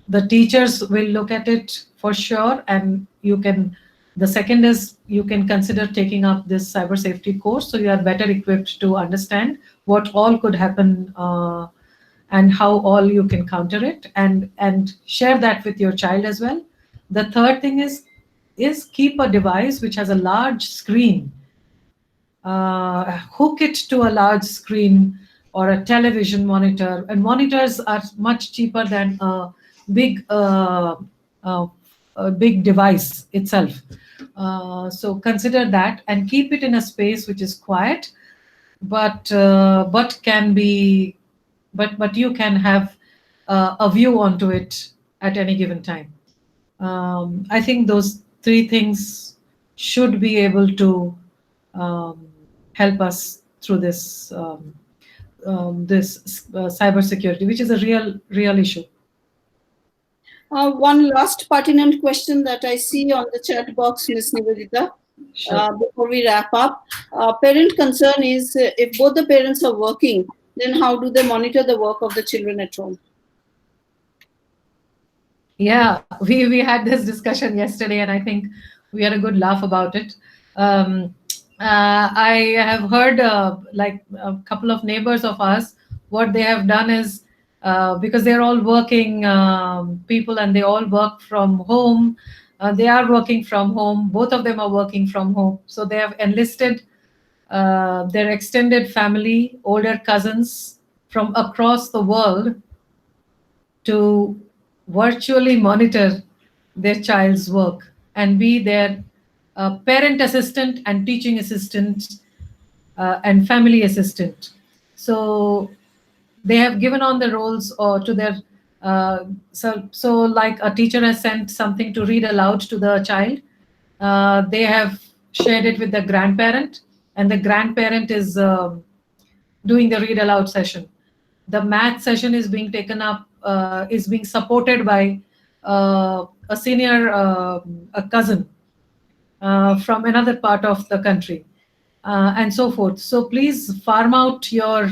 the teachers will look at it for sure, and you can, the second is you can consider taking up this cyber safety course, so you are better equipped to understand what all could happen, and how all you can counter it, and share that with your child as well. The third thing is keep a device which has a large screen, hook it to a large screen, or a television monitor. And monitors are much cheaper than big uh, a big device itself. So consider that and keep it in a space which is quiet, but can be, but you can have a view onto it at any given time. I think those three things should be able to um, help us through this cybersecurity, which is a real issue. One last pertinent question that I see on the chat box, Ms. Nivedita, Sure. before we wrap up. Parent concern is if both the parents are working, then how do they monitor the work of the children at home? Yeah, we had this discussion yesterday, and I think we had a good laugh about it. Um, I have heard like a couple of neighbors of us, what they have done is because they're all working people and they all work from home. They are working from home. Both of them are working from home. So they have enlisted their extended family, older cousins from across the world to virtually monitor their child's work and be their parent assistant and teaching assistant and family assistant. So they have given on the roles or to their so like a teacher has sent something to read aloud to the child. They have shared it with the grandparent, and the grandparent is doing the read aloud session. The math session is being taken up, is being supported by a senior, a cousin from another part of the country, and so forth. So please farm out your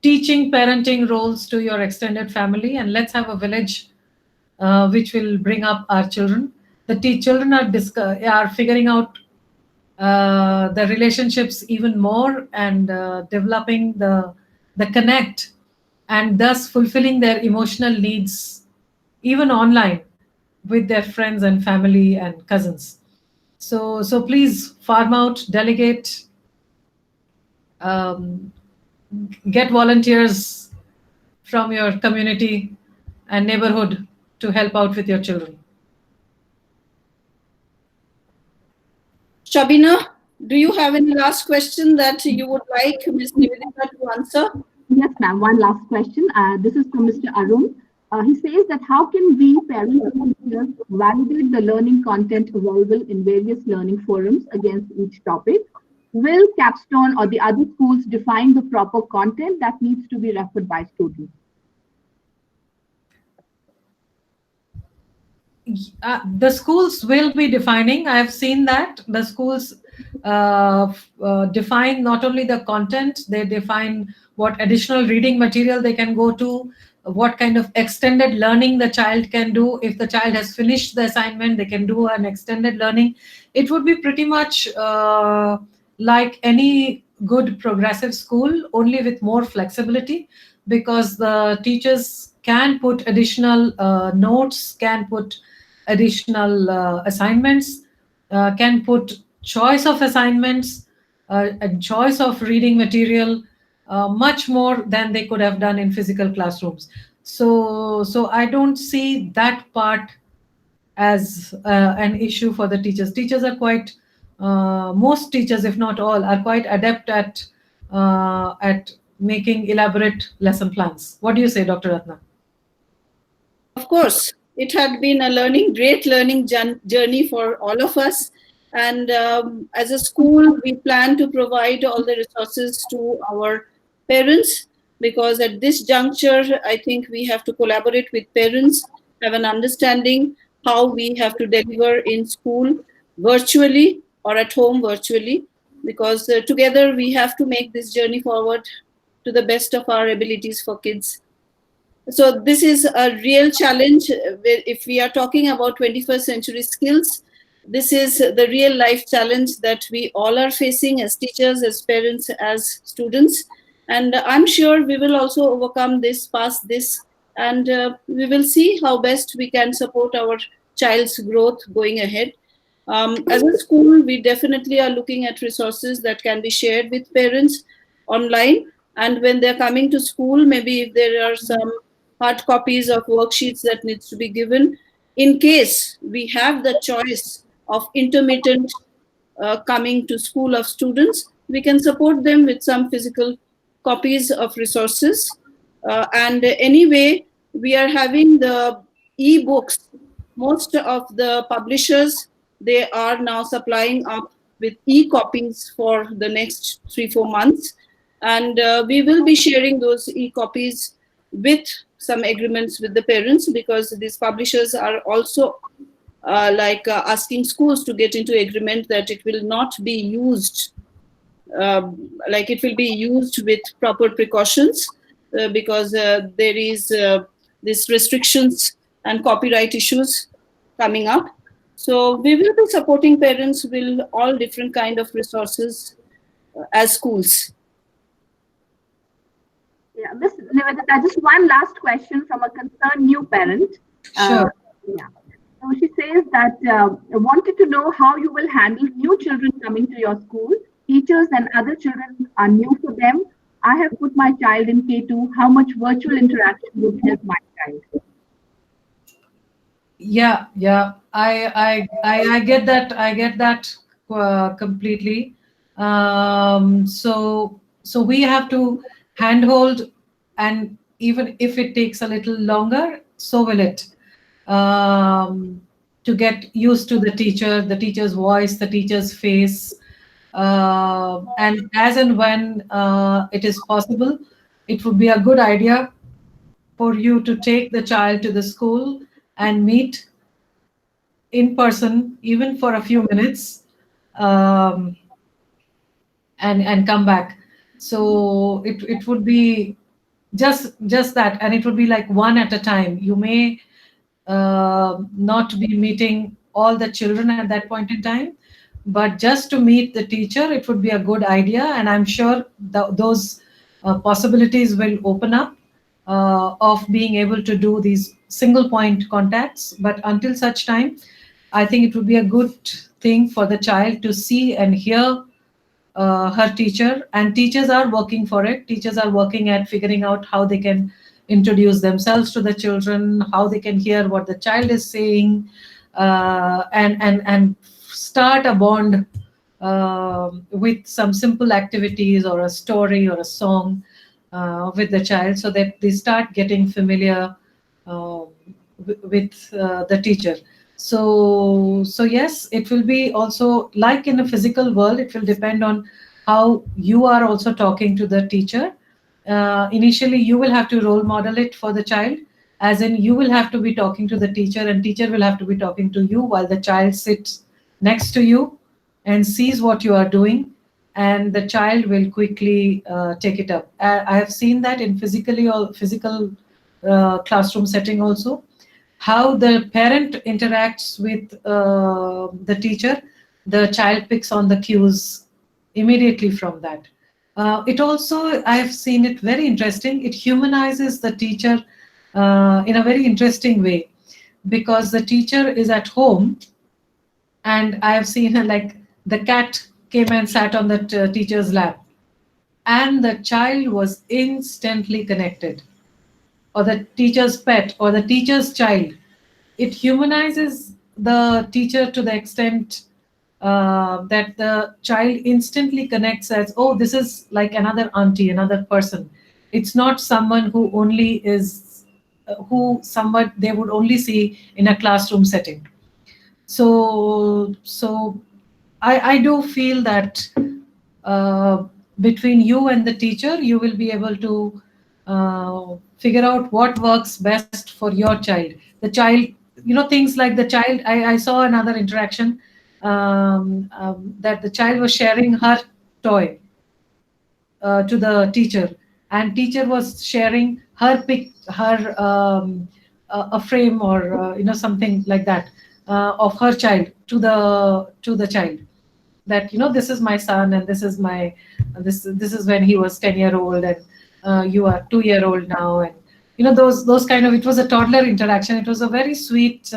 teaching, parenting roles to your extended family, and let's have a village which will bring up our children. The children are figuring out the relationships even more and developing the connect, and thus fulfilling their emotional needs even online with their friends and family and cousins. So please farm out, delegate, um, get volunteers from your community and neighborhood to help out with your children. Shabina, do you have any last question that you would like Ms. Nivedita to answer? Yes, ma'am. One last question. This is from Mr. Arun. He says that how can we, parents and teachers, validate the learning content available in various learning forums against each topic? Will Capstone or the other schools define the proper content that needs to be referred by students? The schools will be defining. I have seen that the schools define not only the content, they define what additional reading material they can go to, what kind of extended learning the child can do. If the child has finished the assignment, they can do an extended learning. It would be pretty much like any good progressive school, only with more flexibility, because the teachers can put additional notes, can put additional assignments, can put choice of assignments and choice of reading material much more than they could have done in physical classrooms. So I don't see that part as an issue for the teachers. Teachers are quite, most teachers, if not all, are quite adept at making elaborate lesson plans. What do you say, Dr. Ratna? Of course, it had been a great learning journey for all of us. And as a school, we plan to provide all the resources to our parents, because at this juncture, I think we have to collaborate with parents, have an understanding how we have to deliver in school virtually or at home virtually, because together we have to make this journey forward to the best of our abilities for kids. So this is a real challenge. If we are talking about 21st century skills, this is the real life challenge that we all are facing as teachers, as parents, as students. And I'm sure we will also overcome this, pass this, and we will see how best we can support our child's growth going ahead. As a school, we definitely are looking at resources that can be shared with parents online. And when they're coming to school, maybe if there are some hard copies of worksheets that needs to be given, in case we have the choice of intermittent coming to school of students, we can support them with some physical copies of resources. And anyway, we are having the e-books. Most of the publishers, they are now supplying up with e-copies for the next 3-4 months, and we will be sharing those e-copies with some agreements with the parents, because these publishers are also asking schools to get into agreement that it will not be used, like it will be used with proper precautions, because there is this restrictions and copyright issues coming up. So we will be supporting parents with all different kind of resources as schools. Yeah, Miss Nivedita, just one last question from a concerned new parent. Sure. Yeah. So she says that wanted to know how you will handle new children coming to your school. Teachers and other children are new for them. I have put my child in K2. How much virtual interaction would help my child? Yeah. I get that. I get that completely. So we have to handhold, and even if it takes a little longer, so will it. To get used to the teacher, the teacher's voice, the teacher's face, and as and when it is possible, it would be a good idea for you to take the child to the school and meet in person, even for a few minutes, um, and come back. So it would be just that, and it would be like one at a time. You may not be meeting all the children at that point in time, but just to meet the teacher, it would be a good idea, and I'm sure those possibilities will open up of being able to do these single point contacts. But until such time, I think it would be a good thing for the child to see and hear her teacher, and teachers are working for it. Teachers are working at figuring out how they can introduce themselves to the children, how they can hear what the child is saying, and start a bond with some simple activities or a story or a song with the child, so that they start getting familiar uh, with the teacher. So yes, it will be also like in a physical world. It will depend on how you are also talking to the teacher. Initially, you will have to role model it for the child, as in you will have to be talking to the teacher, and teacher will have to be talking to you while the child sits next to you and sees what you are doing, and the child will quickly take it up. I have seen that in physical classroom setting also, how the parent interacts with the teacher, the child picks on the cues immediately from that. It also, I have seen it very interesting, it humanizes the teacher in a very interesting way, because the teacher is at home, and I have seen like the cat came and sat on the teacher's lap, and the child was instantly connected, or the teacher's pet or the teacher's child. It humanizes the teacher to the extent that the child instantly connects as, oh, this is like another auntie, another person. It's not someone who only is, who someone they would only see in a classroom setting. So I do feel that uh, between you and the teacher, you will be able to figure out what works best for your child. The child, things like the child. I saw another interaction that the child was sharing her toy to the teacher, and teacher was sharing her a frame, or something like that, of her child to the child, that this is my son, and this is my this is when he was 10-year old, and you are 2-year old now, and those kind of, it was a toddler interaction. It was a very sweet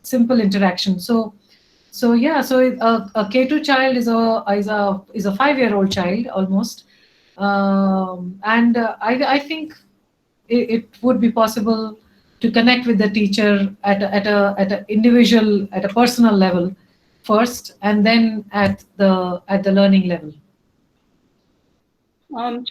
simple interaction. So yeah, so a K2 child is a 5-year-old child almost, And I think it would be possible to connect with the teacher at a individual, at a personal level first, and then at the learning level.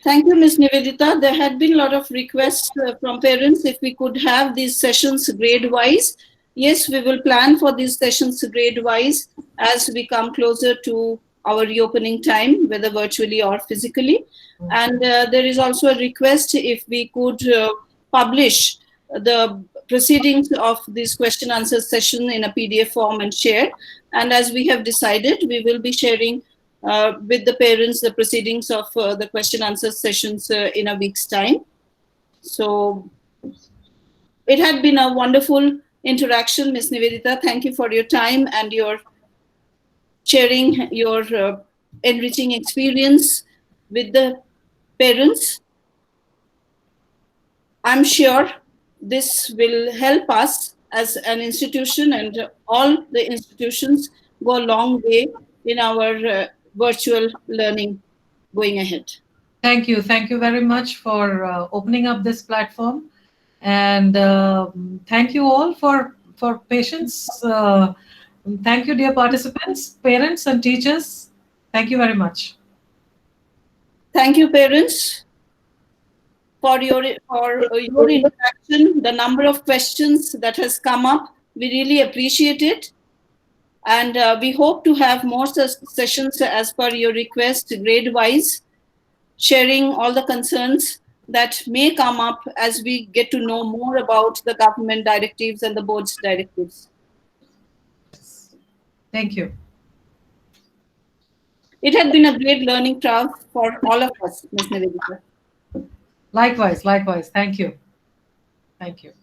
Thank you, Ms. Nivedita. There had been a lot of requests from parents if we could have these sessions grade-wise. Yes, we will plan for these sessions grade-wise as we come closer to our reopening time, whether virtually or physically. And there is also a request if we could publish the proceedings of this question answer session in a PDF form and share. And as we have decided, we will be sharing with the parents the proceedings of the question answer sessions in a week's time. So it had been a wonderful interaction, Ms. Nivedita. Thank you for your time and your sharing your enriching experience with the parents. I'm sure this will help us as an institution, and all the institutions go a long way in our virtual learning going ahead. Thank you. Thank you very much for opening up this platform. And thank you all for patience. Thank you, dear participants, parents, and teachers. Thank you very much. Thank you, parents, for your interaction, the number of questions that has come up. We really appreciate it. And we hope to have more sessions as per your request, grade-wise, sharing all the concerns that may come up as we get to know more about the government directives and the board's directives. Thank you. It had been a great learning curve for all of us, Ms. Nivedita. Likewise, likewise. Thank you. Thank you.